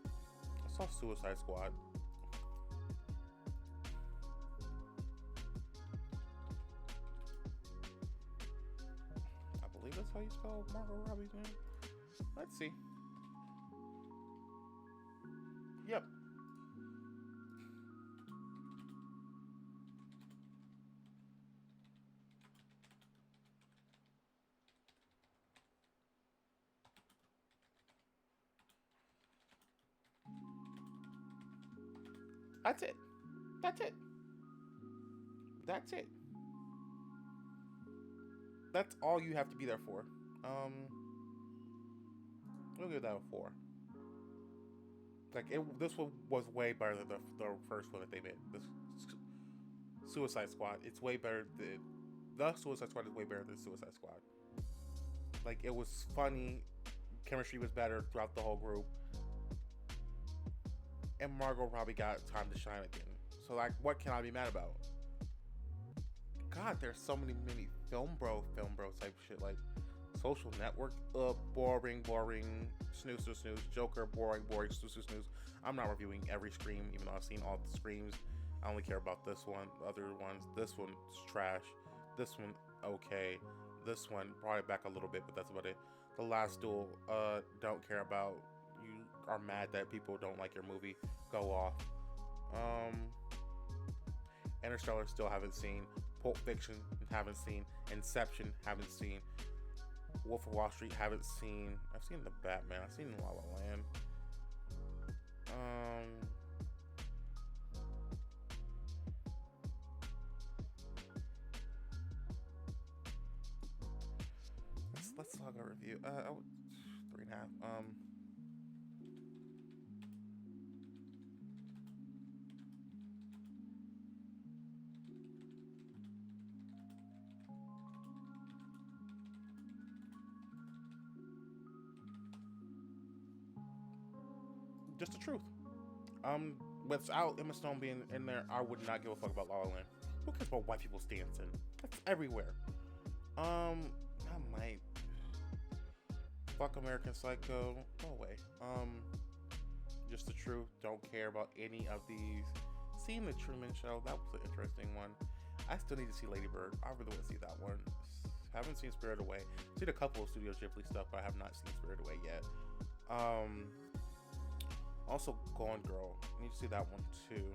I saw Suicide Squad. I believe that's how you spell Margot Robbie's name. Let's see. Yep. That's it. That's it. That's it. That's all you have to be there for. We'll give that a 4. Like this one was way better than the first one that they made. This Suicide Squad. It's way better than the Suicide Squad is way better than Suicide Squad. Like it was funny, chemistry was better throughout the whole group, and Margot Robbie got time to shine again. So like, what can I be mad about? God, there's so many film bro type shit like Social Network, boring, snooze, Joker, boring, snooze. I'm not reviewing every Scream, even though I've seen all the Screams. I only care about this one, the other ones. This one's trash. This one, okay. This one brought it back a little bit, but that's about it. The Last Duel, don't care about. You are mad that people don't like your movie. Go off. Interstellar, still haven't seen. Pulp Fiction, haven't seen. Inception, haven't seen. Wolf of Wall Street, haven't seen. I've seen The Batman. I've seen La La Land. Let's log a review. 3.5. Just the truth. Without Emma Stone being in there, I would not give a fuck about La La Land. Who cares about white people dancing? That's everywhere. I might fuck American Psycho. Go away. Just the truth. Don't care about any of these. Seeing the Truman Show, that was an interesting one. I still need to see Lady Bird. I really want to see that one. Haven't seen Spirited Away. Seen a couple of Studio Ghibli stuff, but I have not seen Spirited Away yet. Also, Gone Girl. I need to see that one too.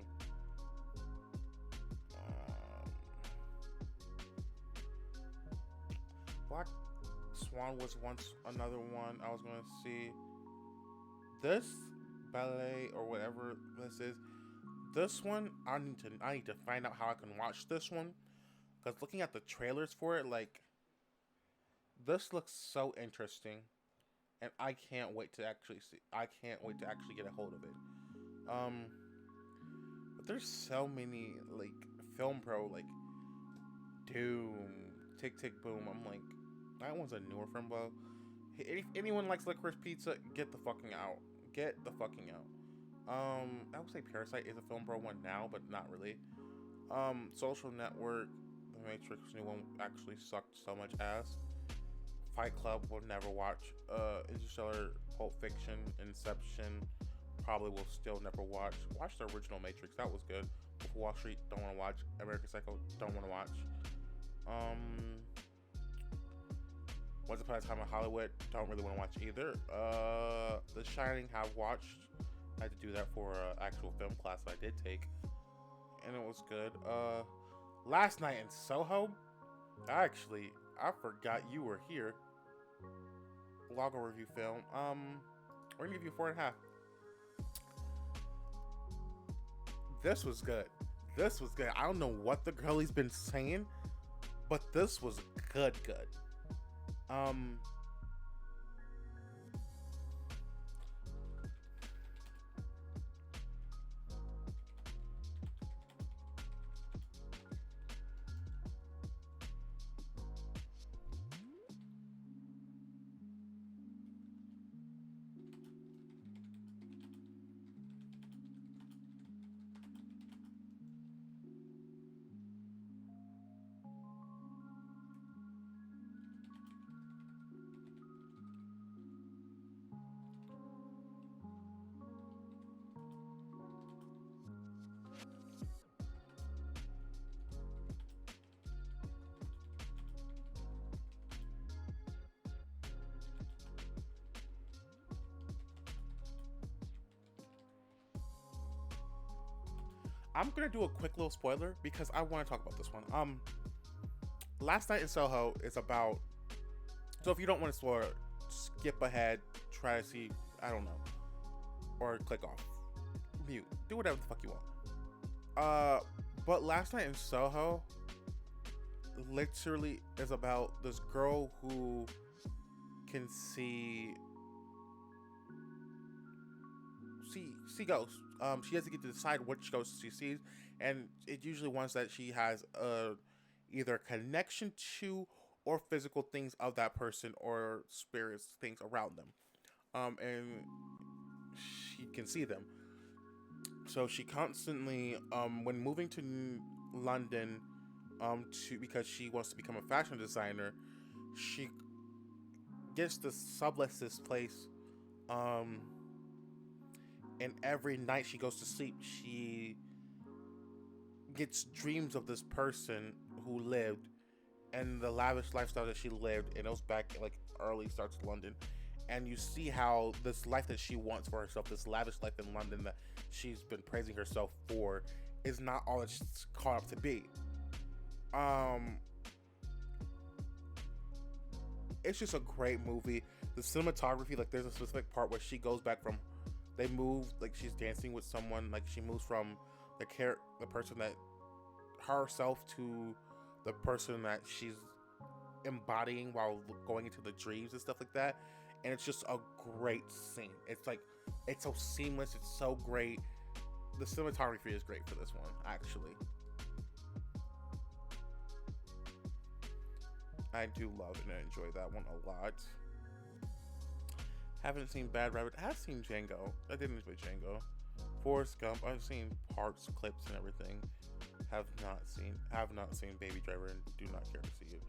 Black Swan was once another one I was going to see. This ballet or whatever this is. This one I need to find out how I can watch this one, because looking at the trailers for it, like, this looks so interesting. And I can't wait to actually see. I can't wait to actually get a hold of it. But there's so many like film pro like Doom, Tick Tick Boom. I'm like, that one's a newer film, bro. If anyone likes Licorice Pizza, get the fucking out. Get the fucking out. I would say Parasite is a film pro one now, but not really. Social Network, The Matrix new one actually sucked so much ass. Fight Club will never watch. Interstellar, Pulp Fiction, Inception, probably will still never watch. Watch the original Matrix, that was good. Wall Street, don't want to watch. American Psycho, don't want to watch. Once Upon a Time in Hollywood, don't really want to watch either. The Shining, have watched. I had to do that for an actual film class that I did take, and it was good. Last Night in Soho, I forgot you were here. Logo review film. We're gonna give you 4.5. This was good. This was good. I don't know what the girlie's been saying, but this was good. I'm gonna do a quick little spoiler because I want to talk about this one. Last Night in Soho is about. So if you don't want to spoil, skip ahead. Try to see. I don't know, or click off, mute, do whatever the fuck you want. Uh, but Last Night in Soho literally is about this girl who can see ghosts. She has to get to decide which ghosts she sees, and it usually ones that she has either connection to or physical things of that person or spirits things around them. And she can see them. So she constantly, when moving to London, to because she wants to become a fashion designer, she gets to sublet this place. Um, and every night she goes to sleep, she gets dreams of this person who lived and the lavish lifestyle that she lived, and it was back like early starts London. And you see how this life that she wants for herself, this lavish life in London that she's been praising herself for, is not all that she's caught up to be. Um, it's just a great movie. The cinematography, like there's a specific part where she goes back from, they move like she's dancing with someone, like she moves from the person that herself to the person that she's embodying while going into the dreams and stuff like that. And it's just a great scene. It's like it's so seamless. It's so great. The cinematography is great for this one, actually. I do love and enjoy that one a lot. Haven't seen Bad Rabbit. I've seen Django. I did enjoy Django. Forrest Gump. I've seen parts, clips, and everything. Have not seen Baby Driver and do not care to see it.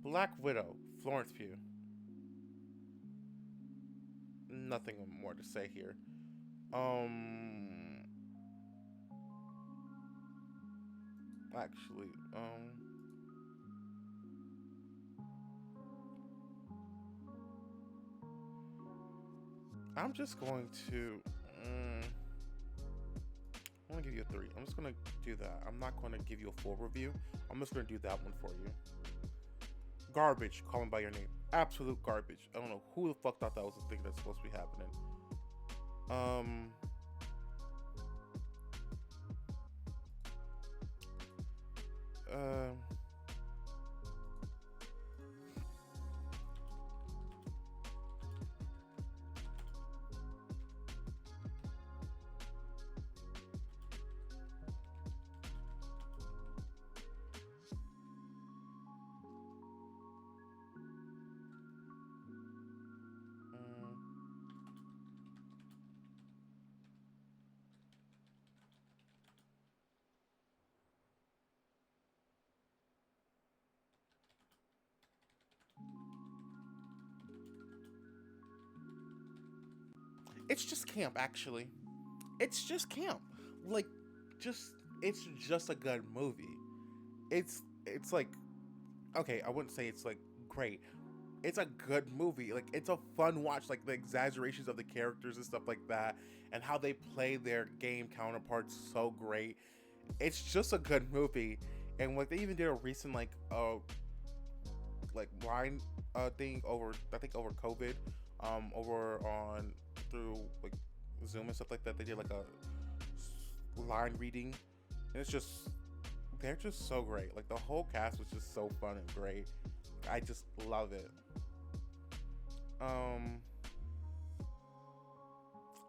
Black Widow. Florence Pugh. Nothing more to say here. Um, actually, I'm just going to. I'm gonna give you a 3. I'm just gonna do that. I'm not gonna give you a full review. I'm just gonna do that one for you. Garbage. Call Me by Your Name. Absolute garbage. I don't know who the fuck thought that was the thing that's supposed to be happening. Um. Uh. It's just camp, actually. It's just camp. Like, just it's just a good movie. It's like okay, I wouldn't say it's like great. It's a good movie. Like it's a fun watch. Like the exaggerations of the characters and stuff like that, and how they play their game counterparts so great. It's just a good movie. And like they even did a recent like line thing over I think over COVID, over on through like Zoom and stuff like that. They did like a line reading, and it's just they're just so great. Like the whole cast was just so fun and great. I just love it. Um,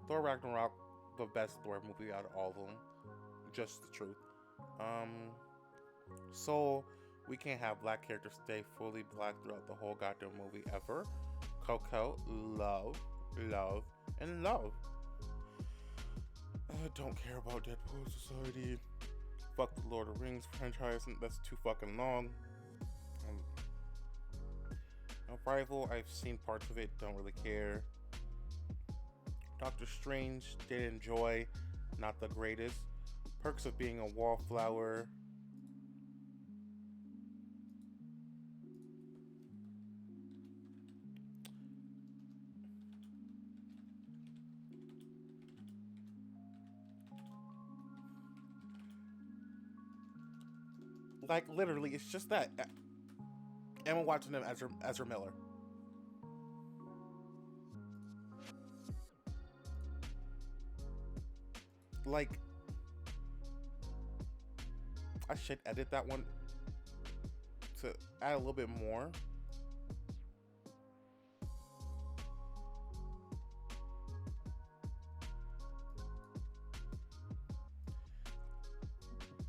Thor Ragnarok, the best Thor movie out of all of them. Just the truth. Soul, we can't have black characters stay fully black throughout the whole goddamn movie ever. Coco, love, love, and love. I don't care about Deadpool Society. Fuck the Lord of the Rings franchise, that's too fucking long. Arrival, I've seen parts of it, don't really care. Doctor Strange, did enjoy, not the greatest. Perks of Being a Wallflower. Like literally, it's just that Emma Watson and Ezra Miller. Like I should edit that one to add a little bit more.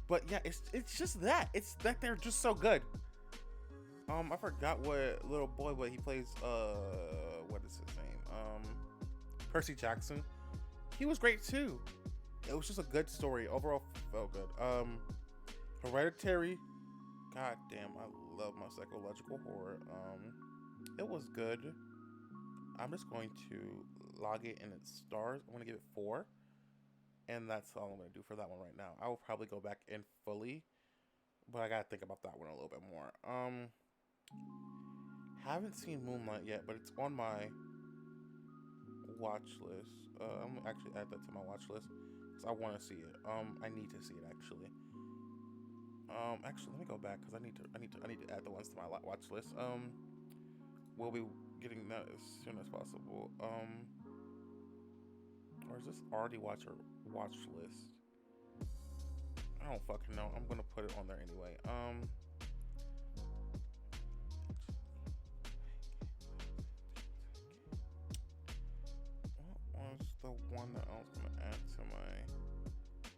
But yeah, it's just that. It's that they're just so good. I forgot what little boy, but he plays what is his name? Percy Jackson. He was great too. It was just a good story. Overall felt good. Hereditary. God damn, I love my psychological horror. It was good. I'm just going to log it in its stars. I'm gonna give it 4. And that's all I'm gonna do for that one right now. I will probably go back in fully, but I gotta think about that one a little bit more. Haven't seen Moonlight yet, but it's on my watch list. I'm gonna actually add that to my watch list because I want to see it. I need to see it actually. Actually, let me go back because I need to add the ones to my watch list. We'll be getting that as soon as possible. Or is this already watch list? I don't fucking know. I'm gonna put it on there anyway. What was the one that I was gonna add to my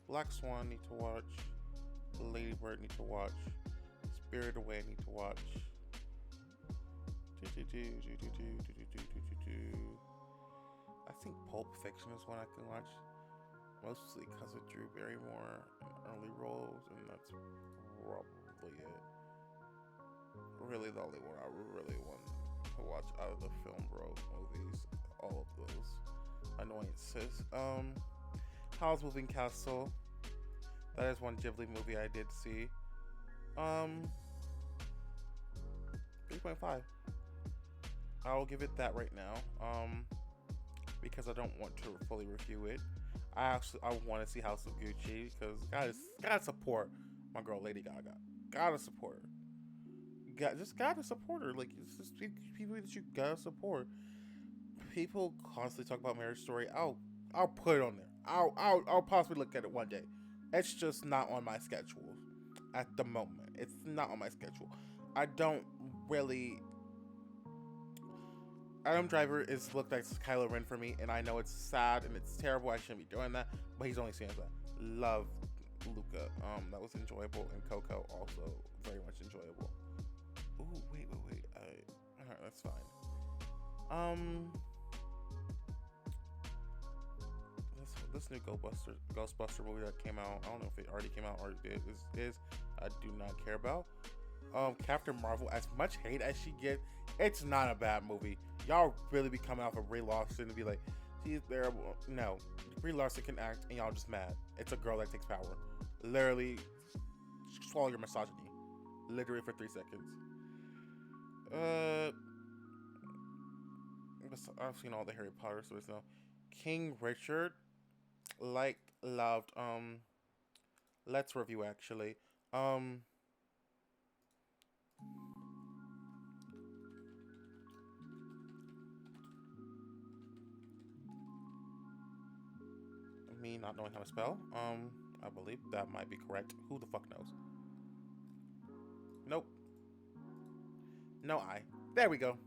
Black Swan? Need to watch. Lady Bird need to watch. Spirit Away need to watch. I think Pulp Fiction is one I can watch, mostly because of Drew Barrymore in early roles, and that's probably it. Really, the only one I really want to watch out of the film bro movies. All of those annoyances. Howl's Moving Castle. That is one Ghibli movie I did see. 3.5. I'll give it that right now. Because I don't want to fully review it. I want to see House of Gucci because gotta support my girl Lady Gaga. Gotta support her. Just gotta support her. Like it's just people that you gotta support. People constantly talk about Marriage Story. I'll put it on there. I'll possibly look at it one day. It's just not on my schedule at the moment. It's not on my schedule. I don't really. Adam Driver is looked like Kylo Ren for me, and I know it's sad and it's terrible. I shouldn't be doing that, but he's only seeing that. Love Luca. That was enjoyable, and Coco also very much enjoyable. Ooh, wait. Alright, that's fine. This new Ghostbuster movie that came out. I don't know if it already came out or it is. I do not care about. Captain Marvel, as much hate as she gets, it's not a bad movie. Y'all really be coming off of Brie Larson to be like, she's terrible. No, Brie Larson can act, and y'all just mad. It's a girl that takes power. Literally, swallow your misogyny. Literally for 3 seconds. I've seen all the Harry Potter stories now. King Richard, loved. Let's review actually. Me not knowing how to spell. I believe that might be correct. Who the fuck knows? Nope. No I. There we go.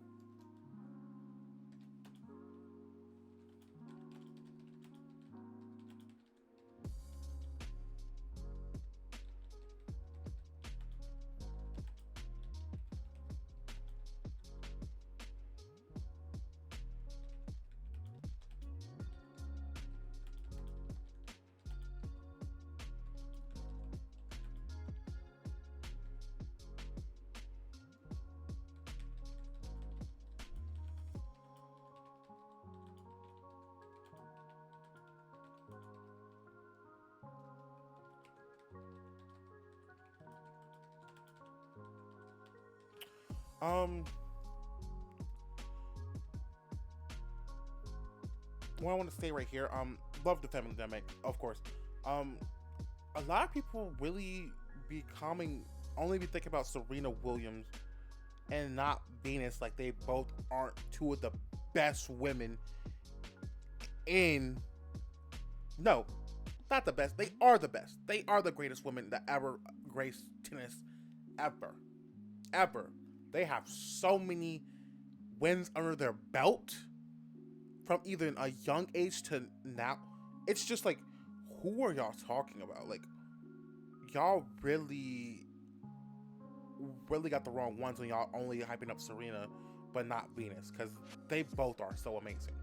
What I want to say right here, love the family dynamic, of course. A lot of people really be commenting only be thinking about Serena Williams and not Venus. Like they both aren't two of the best women in. No, not the best. They are the best. They are the greatest women that ever graced tennis, ever, ever. They have so many wins under their belt from either a young age to now. It's just like, who are y'all talking about? Like, y'all really got the wrong ones when y'all only hyping up Serena, but not Venus, because they both are so amazing.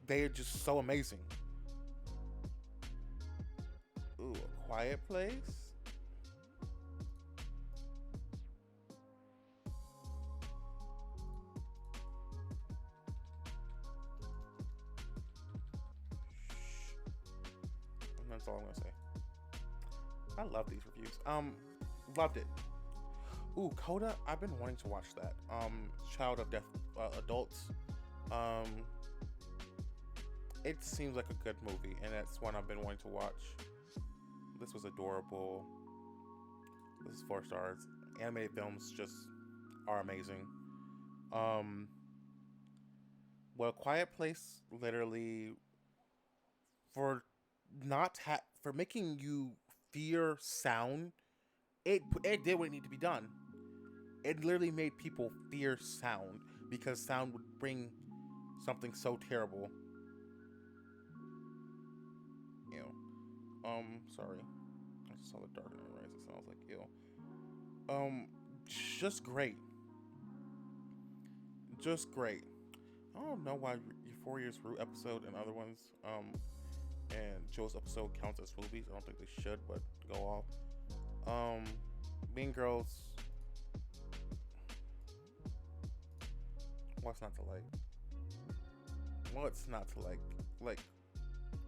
They are just so amazing. Ooh, A Quiet Place. That's all I'm gonna say. I love these reviews. Loved it. Ooh, Coda. I've been wanting to watch that. Child of Deaf Adults. It seems like a good movie, and that's one I've been wanting to watch. This was adorable. This is 4 stars. Animated films just are amazing. Well, Quiet Place literally for for making you fear sound, it did what it needed to be done. It literally made people fear sound because sound would bring something so terrible. Ew. Sorry. I just saw the dark in your eyes. It sounds like ew. Just great. Just great. I don't know why Euphoria's Root episode and other ones, and Joe's episode counts as movies. I don't think they should, but go off. Mean Girls. What's not to like? What's not to like? Like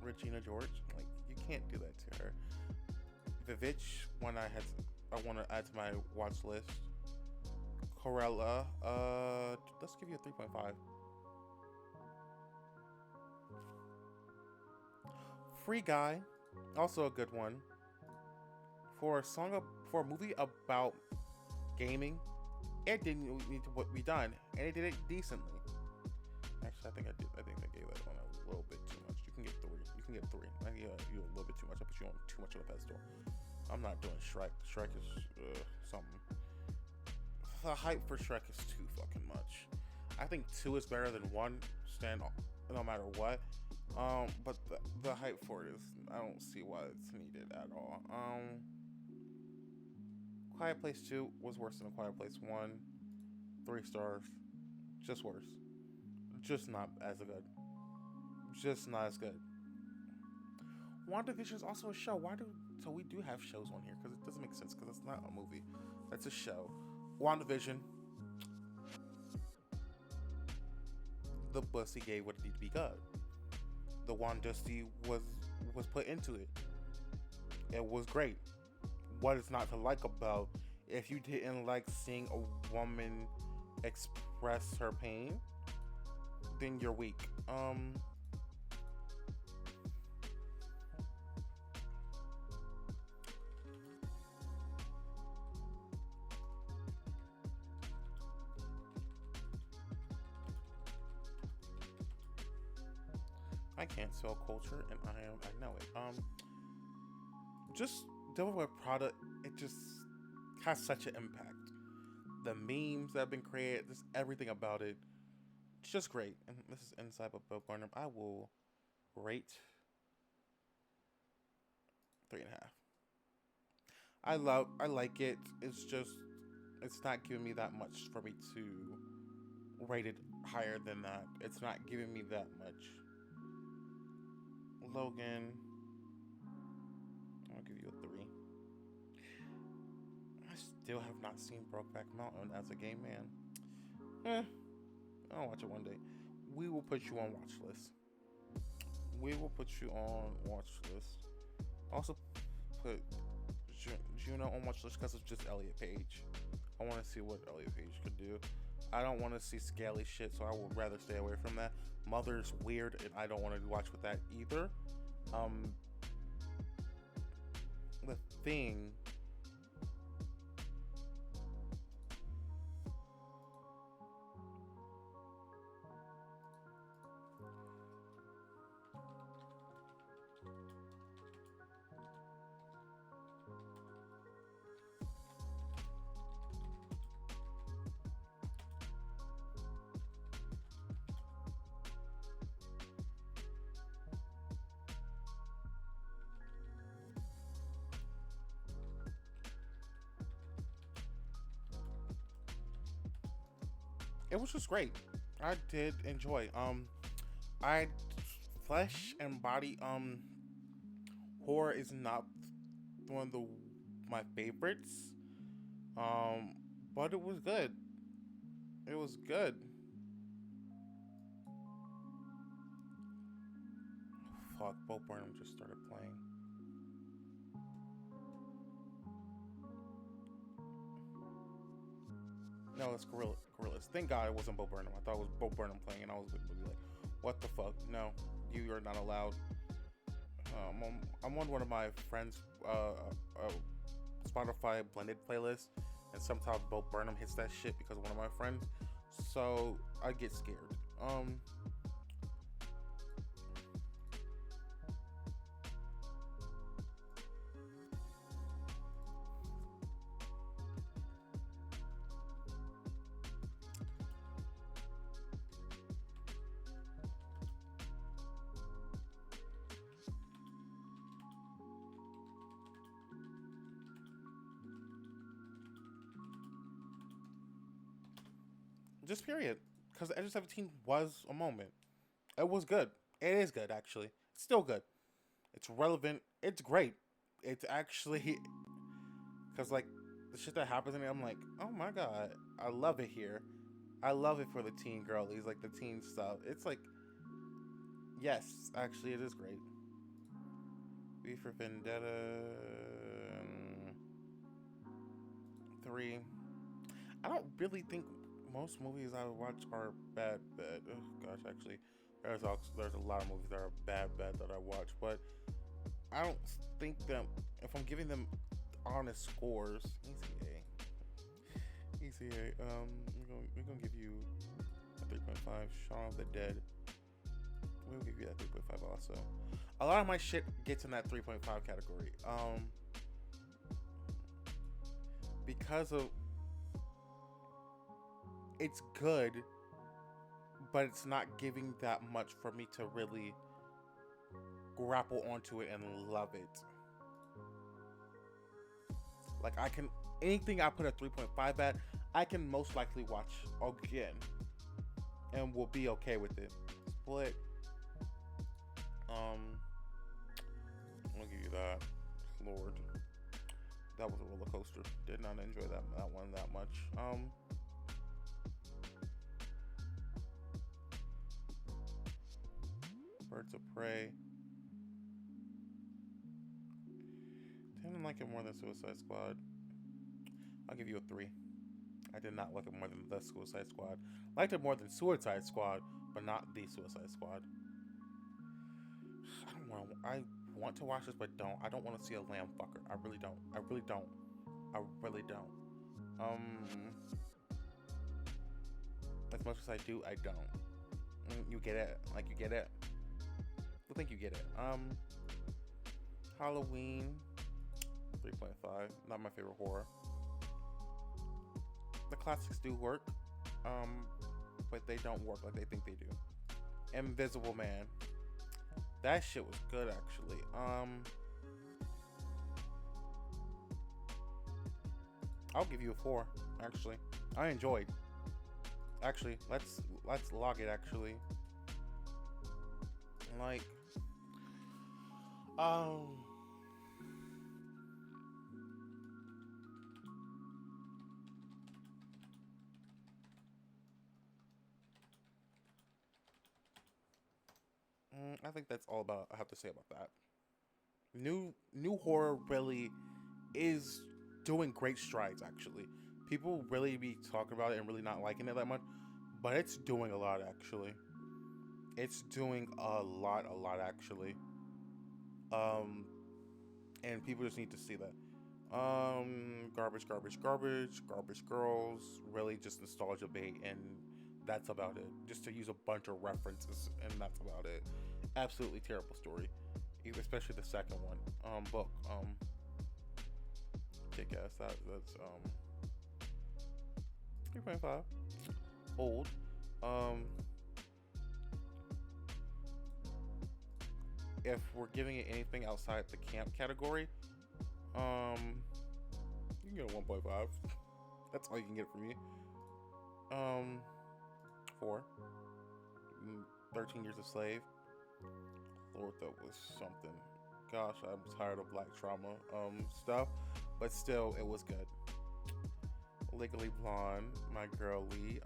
Regina George? Like you can't do that to her. Vivitch, one I want to add to my watch list. Corella. Let's give you a 3.5. Free Guy, also a good one. For a movie about gaming, it didn't need to be done, and it did it decently. Actually, I think I gave that one a little bit too much. You can get 3. You can get 3. I give you a little bit too much. I put you on too much of a pedestal. I'm not doing Shrek. Shrek is something. The hype for Shrek is too fucking much. I think 2 is better than 1. No matter what. But the hype for it is, I don't see why it's needed at all. Quiet Place 2 was worse than A Quiet Place 1. 3 stars. Just worse. Just not as good. Just not as good. WandaVision is also a show. So we do have shows on here, because it doesn't make sense, because it's not a movie. That's a show. WandaVision. The pussy gave what it needed to be good. The Wandusty was put into it. It was great. What is not to like about, if you didn't like seeing a woman express her pain, then you're weak. I can't sell culture, and I know it. Just dealing with product, it just has such an impact. The memes that have been created, just everything about it, it's just great. And this is Inside of Bill Garner. I will rate 3.5. I like it. It's just, it's not giving me that much for me to rate it higher than that. It's not giving me that much. Logan, I'll give you a 3. I still have not seen Brokeback Mountain as a gay man. I'll watch it one day. We will put you on watch list. We will put you on watch list. Also put Juno on watch list because it's just Elliot Page. I want to see what Elliot Page could do. I don't want to see scaly shit, so I would rather stay away from that. Mother's weird, and I don't want to watch with that either. The Thing It was just great. I did enjoy. I flesh and body horror is not one of the my favorites. Um, but it was good. It was good. Fuck, Bo Burnham just started playing. No, it's Gorillas. Thank God it wasn't Bo Burnham. I thought it was Bo Burnham playing, and I was going to be like, "What the fuck? No, you are not allowed." I'm on one of my friends' Spotify blended playlist, and sometimes Bo Burnham hits that shit because of one of my friends. So I get scared. Just period. Because the Edge of 17 was a moment. It was good. It is good, actually. It's still good. It's relevant. It's great. It's actually. Because, like, the shit that happens in it, I'm like, oh my god. I love it here. I love it for the teen girlies, like the teen stuff. It's like, yes, actually, it is great. V for Vendetta 3. I don't really think most movies I watch are bad. Bad. Oh gosh, actually, there's a lot of movies that are bad that I watch, but I don't think that if I'm giving them honest scores, easy A. We're gonna give you a 3.5. Shaun of the Dead. We'll give you that 3.5 also. A lot of my shit gets in that 3.5 category. Because of it's good, but it's not giving that much for me to really grapple onto it and love it. Like I can anything I put a 3.5 at, I can most likely watch again and will be okay with it. Split. I'll give you that. Lord. That was a roller coaster. Did not enjoy that one that much. Birds of Prey. Didn't like it more than Suicide Squad. I'll give you a 3. I did not like it more than the Suicide Squad. Liked it more than Suicide Squad, but not the Suicide Squad. I want to watch this, but don't. I don't want to see a lamb fucker. I really don't. I really don't. I really don't. As much as I do, I don't. You get it? Like you get it? I think you get it. Halloween 3.5. Not my favorite horror. The classics do work, but they don't work like they think they do. Invisible Man. That shit was good, actually. I'll give you a 4. Actually, I enjoyed. Actually, let's log it. Actually, like, I think that's all about I have to say about that. New horror really is doing great strides. Actually, people really be talking about it and really not liking it that much, but it's doing a lot. Actually, it's doing a lot actually. Um, and people just need to see that. Garbage girls. Really just nostalgia bait, and that's about it. Just to use a bunch of references, and that's about it. Absolutely terrible story, especially the second one. Book. Kick ass. That's 3.5. Old. If we're giving it anything outside the camp category, you can get a 1.5. That's all you can get from me. 4. 13 Years a Slave. Lord, that was something. Gosh, I'm tired of black trauma stuff, but still, it was good. Legally Blonde, my girlie.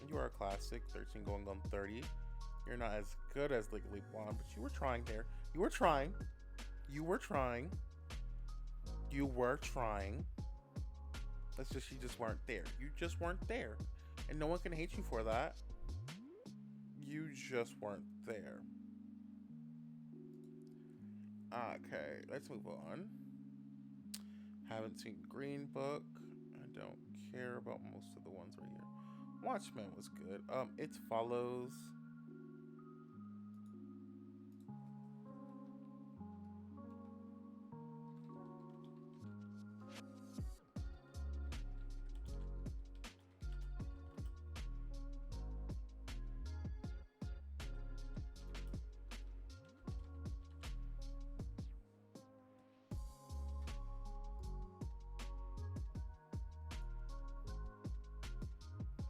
You are a classic. 13 going on 30. You're not as good as Legally Blonde, but you were trying there. You were trying. You were trying. You were trying. That's just you just weren't there. You just weren't there, and no one can hate you for that. You just weren't there. Okay, let's move on. Haven't seen Green Book. I don't care about most of the ones right here. Watchmen was good. It Follows.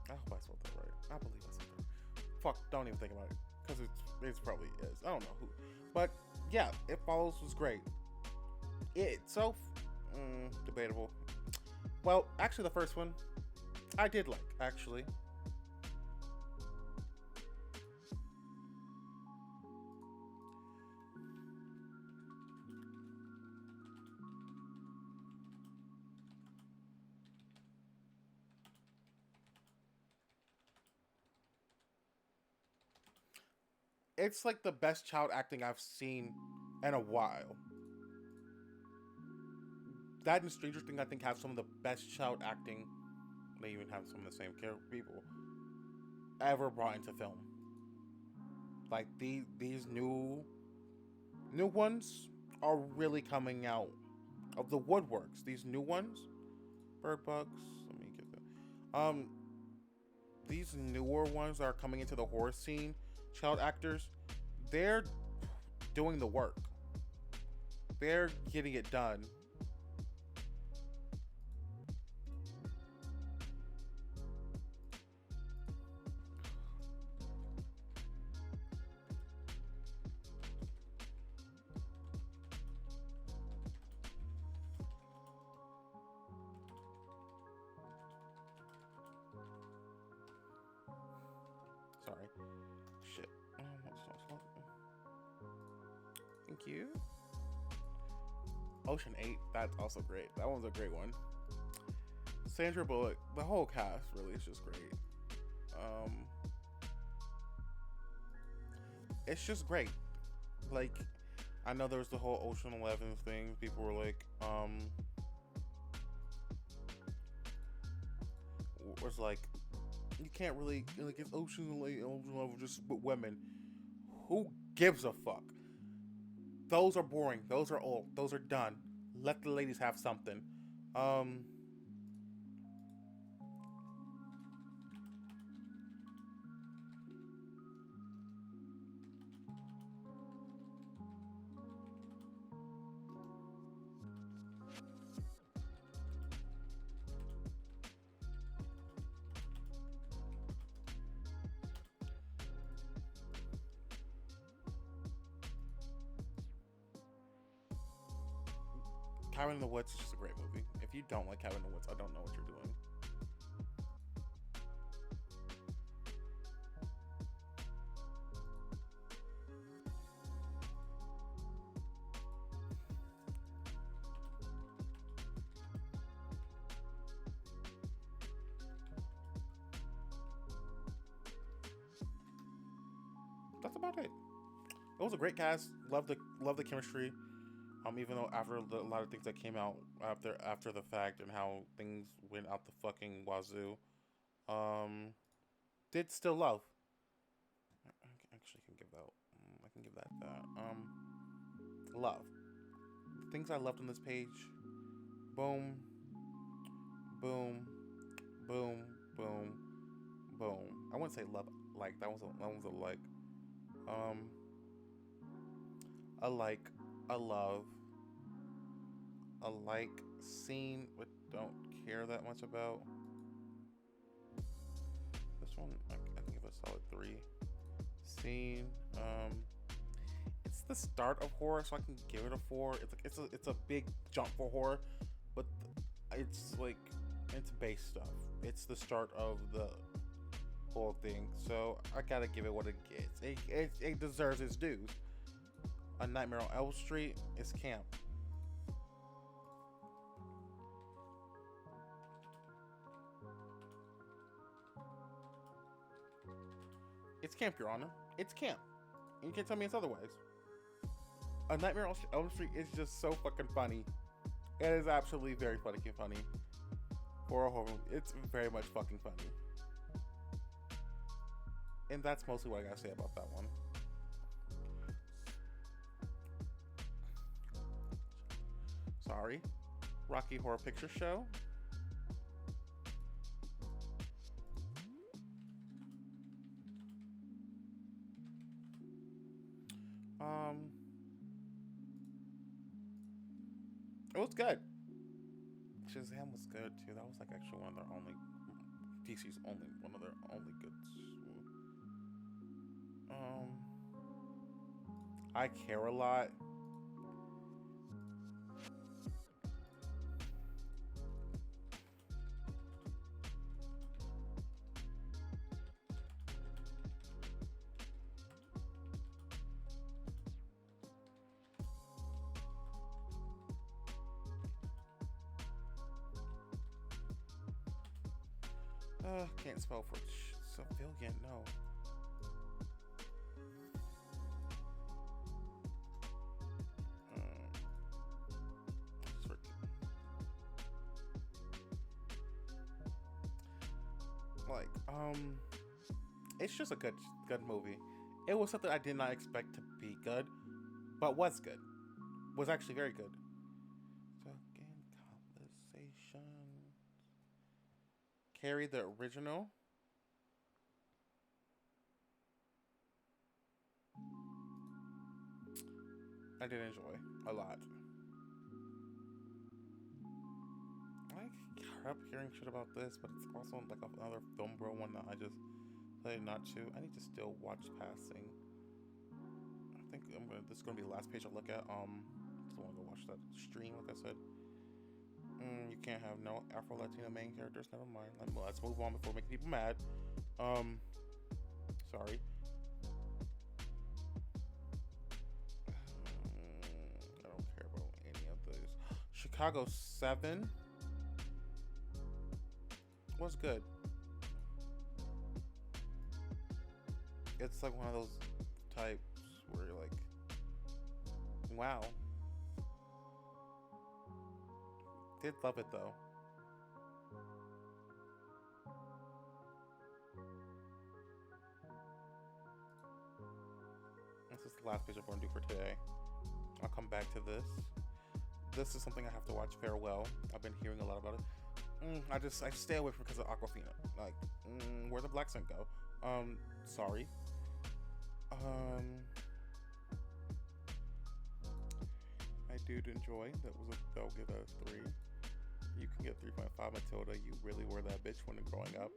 I hope I spelled that right. I believe I said that. Fuck, don't even think about it. Because it's probably is. I don't know who. But yeah, It Follows was great. It itself, debatable. Well, actually, the first one, I did like, actually. It's like the best child acting I've seen in a while. That and Stranger Things, I think, have some of the best child acting. They even have some of the same people ever brought into film. Like these new ones are really coming out of the woodworks. These new ones, Bird Box. Let me get that. These newer ones that are coming into the horror scene, child actors, they're doing the work. They're getting it done. Sorry. Shit. Thank you. Ocean 8, that's also great. That one's a great one. Sandra Bullock, the whole cast really is just great. It's just great. Like, I know there was the whole Ocean 11 thing. People were like, was like, you can't really, like, it's Ocean 11 just with women. Who gives a fuck? Those are boring. Those are old. Those are done. Let the ladies have something. Um, Cabin in the Woods is just a great movie. If you don't like Cabin in the Woods, I don't know what you're doing. That's about it. It was a great cast. Love the chemistry. Even though after a lot of things that came out after the fact and how things went out the fucking wazoo, um, did still love. I actually can give that. I can give that. Love. The things I loved on this page. Boom, boom, boom, boom, boom. I wouldn't say love like that was a like. Um, a like, a love, a like scene, but don't care that much about. one I can give a solid 3. Scene. It's the start of horror, so I can give it a 4. It's a big jump for horror, but it's base stuff. It's the start of the whole thing, so I gotta give it what it gets. It deserves its dues. A Nightmare on Elm Street is camp. It's camp, Your Honor. It's camp. And you can't tell me it's otherwise. A Nightmare on Elm Street is just so fucking funny. It is absolutely very fucking funny. For a horror movie, it's very much fucking funny. And that's mostly what I gotta say about that one. Sorry. Rocky Horror Picture Show. It was good. Shazam was good too. That was like actually one of their only DC's only one of their only goods. I Care a Lot. Can't spell for civilian, no. Like, it's just a good movie. It was something I did not expect to be good, but was good. Was actually very good. Second conversation. Carrie the original. I did enjoy a lot. I kept hearing shit about this, but it's also like another film bro one that I just decided not to. I need to still watch Passing. I think this is gonna be the last page I look at. Still wanna go watch that stream, like I said. You can't have no Afro Latina main characters. Never mind. Let's move on before making people mad. Sorry. I don't care about any of these. Chicago 7 was good. It's like one of those types where you're like, wow. Did love it though. This is the last page I'm going to do for today. I'll come back to this. This is something I have to watch. Farewell. I've been hearing a lot about it. I stay away from because of Aquafina. Like, where'd the black scent go? Sorry. I did enjoy. I'll give that a 3. You can get 3.5. Matilda, you really were that bitch when growing up.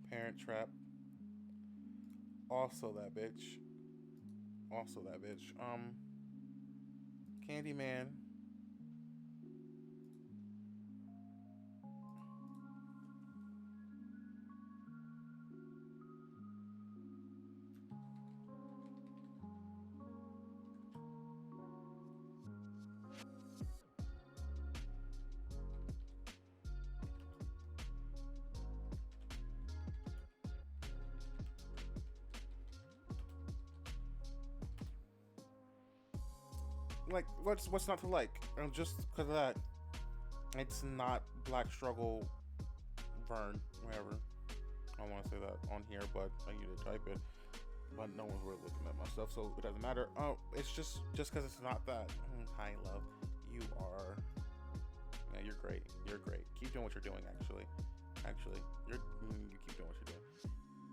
Parent Trap. Also that bitch. Candyman. Like, what's not to like? And just because of that, it's not Black Struggle Vern, whatever. I don't want to say that on here, but I need to type it. But no one's really looking at my stuff, so it doesn't matter. It's just because it's not that. Hi, love. You are. Yeah, you're great. You're great. Keep doing what you're doing. Actually, you keep doing what you're doing.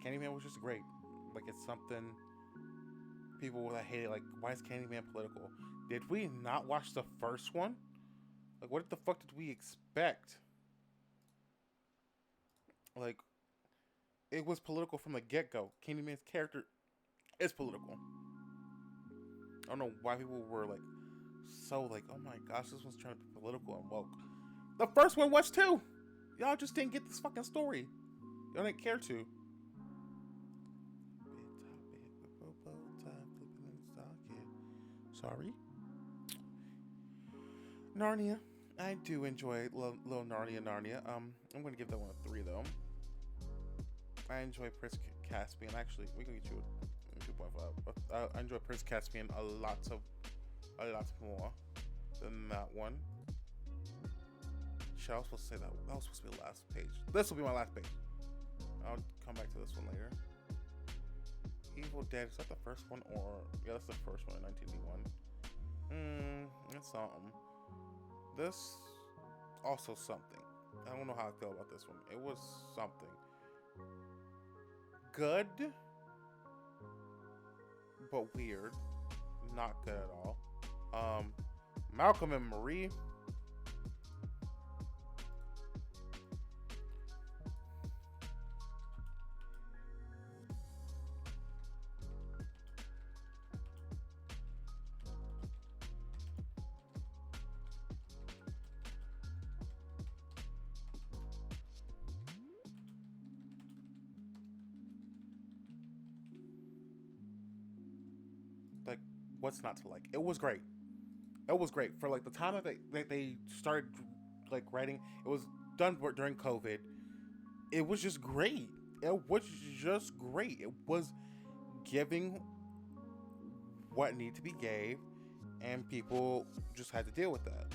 Candyman was just great. Like, it's something people that hate it. Like, why is Candyman political? Did we not watch the first one? Like, what the fuck did we expect? Like, It was political from the get go. Candyman's character is political. I don't know why people were like so like, oh my gosh, this one's trying to be political and woke. The first one was too. Y'all just didn't get this fucking story. Y'all didn't care to. Sorry. Narnia. I do enjoy little Narnia. I'm gonna give that one a 3 though. I enjoy Prince Caspian. Actually, we can get you a 2.5. I enjoy Prince Caspian a lot more than that one. Shit, I was supposed to say that. That was supposed to be the last page. This will be my last page. I'll come back to this one later. Evil Dead, is that the first one? Or, yeah, that's the first one in 1981. It's something. This, also something. I don't know how I feel about this one. It was something. Good, but weird. Not good at all. Malcolm and Marie. Like, what's not to like? It was great. It was great for like the time that they started like writing. It was done during COVID. It was just great. It was just great. It was giving what needed to be gave, and people just had to deal with that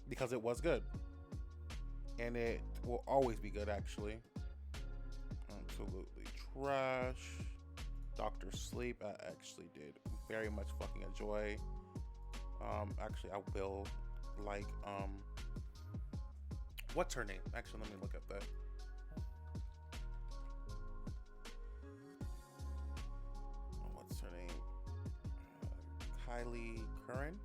because it was good, and it will always be good. Actually, absolutely trash. Doctor Sleep, I actually did very much fucking enjoy. Actually, I will like, what's her name? Actually, let me look at that. What's her name? Kylie Curran?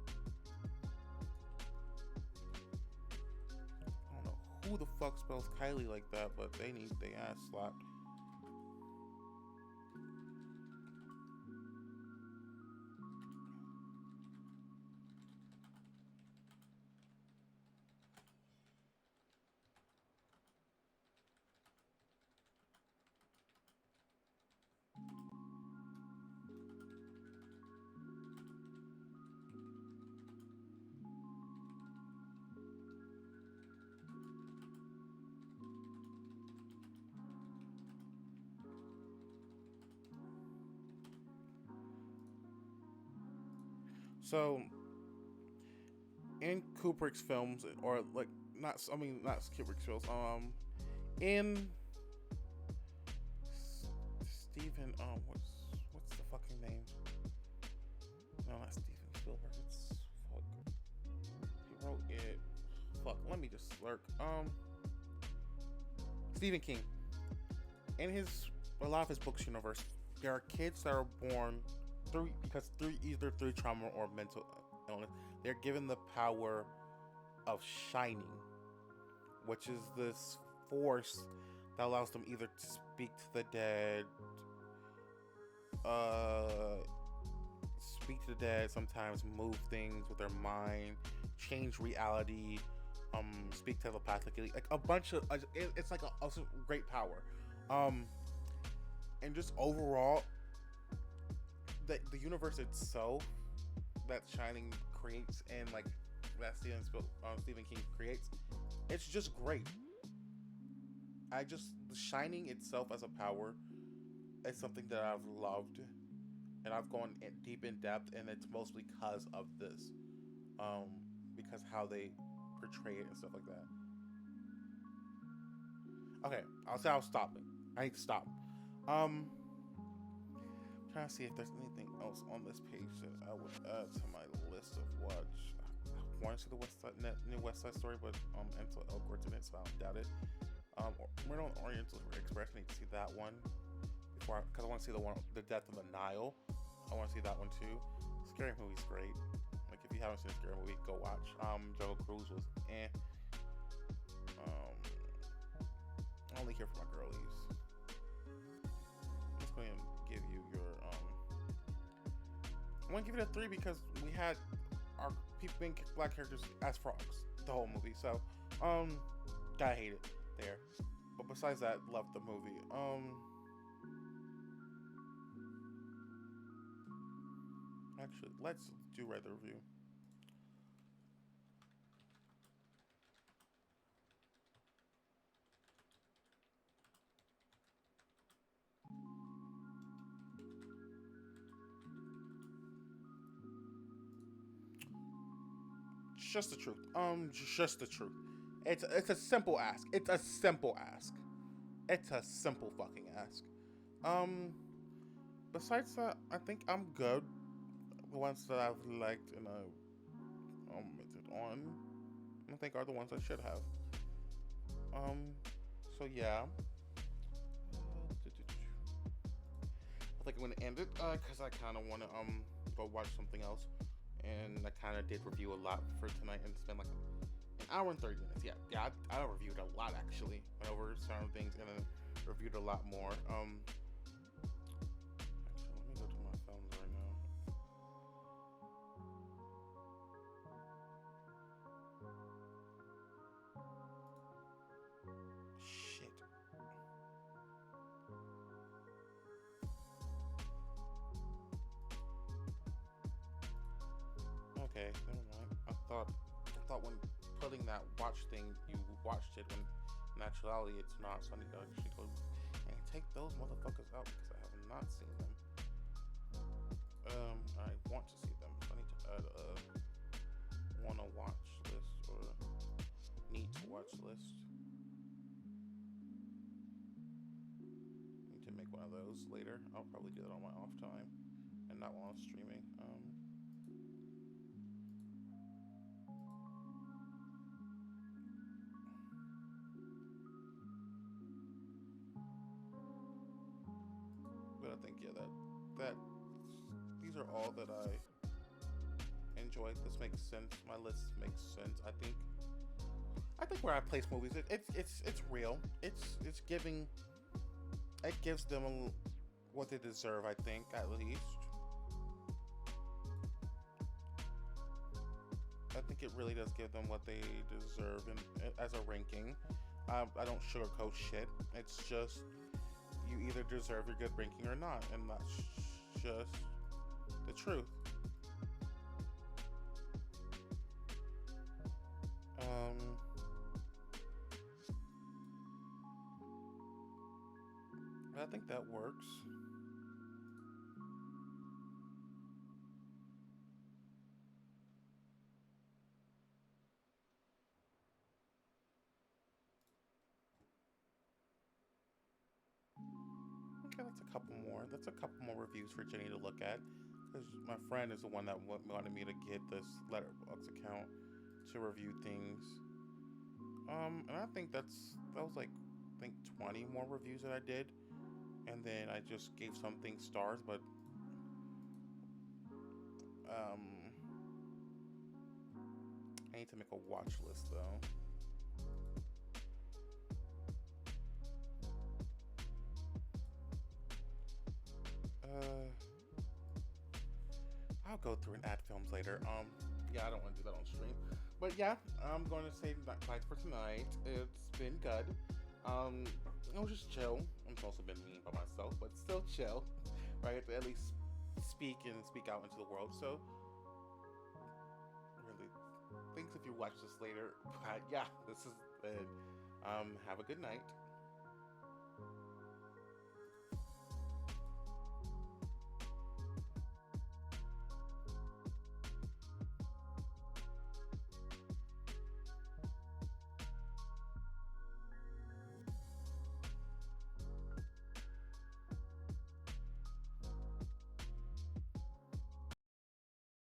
I don't know who the fuck spells Kylie like that, but they need their ass slapped. So, in Kubrick's films, or like not, I mean not Kubrick's films. In Steven, what's the fucking name? No, not Steven Spielberg. It's fuck. He wrote it. Fuck. Let me just lurk. Stephen King. In a lot of his books universe, there are kids that are born through either trauma or mental illness. They're given the power of shining, which is this force that allows them either to speak to the dead, sometimes move things with their mind, change reality, speak telepathically, like a bunch of, it's like a great power, and just overall, the universe itself that Shining creates, and like that Stephen King creates, it's just great. The Shining itself as a power is something that I've loved, and I've gone deep in depth, and it's mostly because of this, because how they portray it and stuff like that. Okay, I'll stop it. I need to stop. Trying to see if there's anything else on this page that I would add to my list of watch. I want to see the new West Side Story, but Ansel Elgort's in it, so I don't doubt it. We're on Oriental Express. I need to see that one before, because I want to see the Death of the Nile. I want to see that one too. Scary movie's great. Like, if you haven't seen a scary movie, go watch. Jungle Cruise was I only care for my girlies. going to give you your I'm gonna give it a 3 because we had our people being black characters as frogs the whole movie. So, gotta hate it there. But besides that, loved the movie. Actually, let's do write the review. Just the truth. Just the truth. It's a simple ask. It's a simple ask. It's a simple fucking ask. Um, besides that, I think I'm good. The ones that I've liked and commented on, I think are the ones I should have. So yeah. I think I'm gonna end it because I kind of want to go watch something else, and I kind of did review a lot for tonight, and it's been like an hour and 30 minutes. Yeah, I reviewed a lot actually. Went over certain things and then reviewed a lot more. Actually, let me go to my films right now. Shit. Okay, never mind. I thought when putting that watch thing, you watched it when in actuality it's not. So I need to actually go and take those motherfuckers out because I have not seen them. I want to see them. So I need to add a wanna watch list or need to watch list. Need to make one of those later. I'll probably do that on my off time and not while I'm streaming. But I think yeah, that these are all that I enjoy. This makes sense. My list makes sense. I think where I place movies, it's real. It's giving. It gives them what they deserve. I think at least. I think it really does give them what they deserve, and as a ranking, I don't sugarcoat shit. It's just you either deserve your good ranking or not, and that's just the truth. I think that works. Okay, that's a couple more. That's a couple more reviews for Jenny to look at. Because my friend is the one that wanted me to get this Letterboxd account to review things. And I think that was like I think 20 more reviews that I did, and then I just gave something stars. But I need to make a watch list though. I'll go through and add films later. Yeah, I don't want to do that on stream. But yeah, I'm going to say bye for tonight. It's been good. It was just chill. I'm supposed to have been mean by myself, but still chill. Right? To at least speak out into the world. So, really, thanks if you watch this later. But yeah, this is it. Have a good night.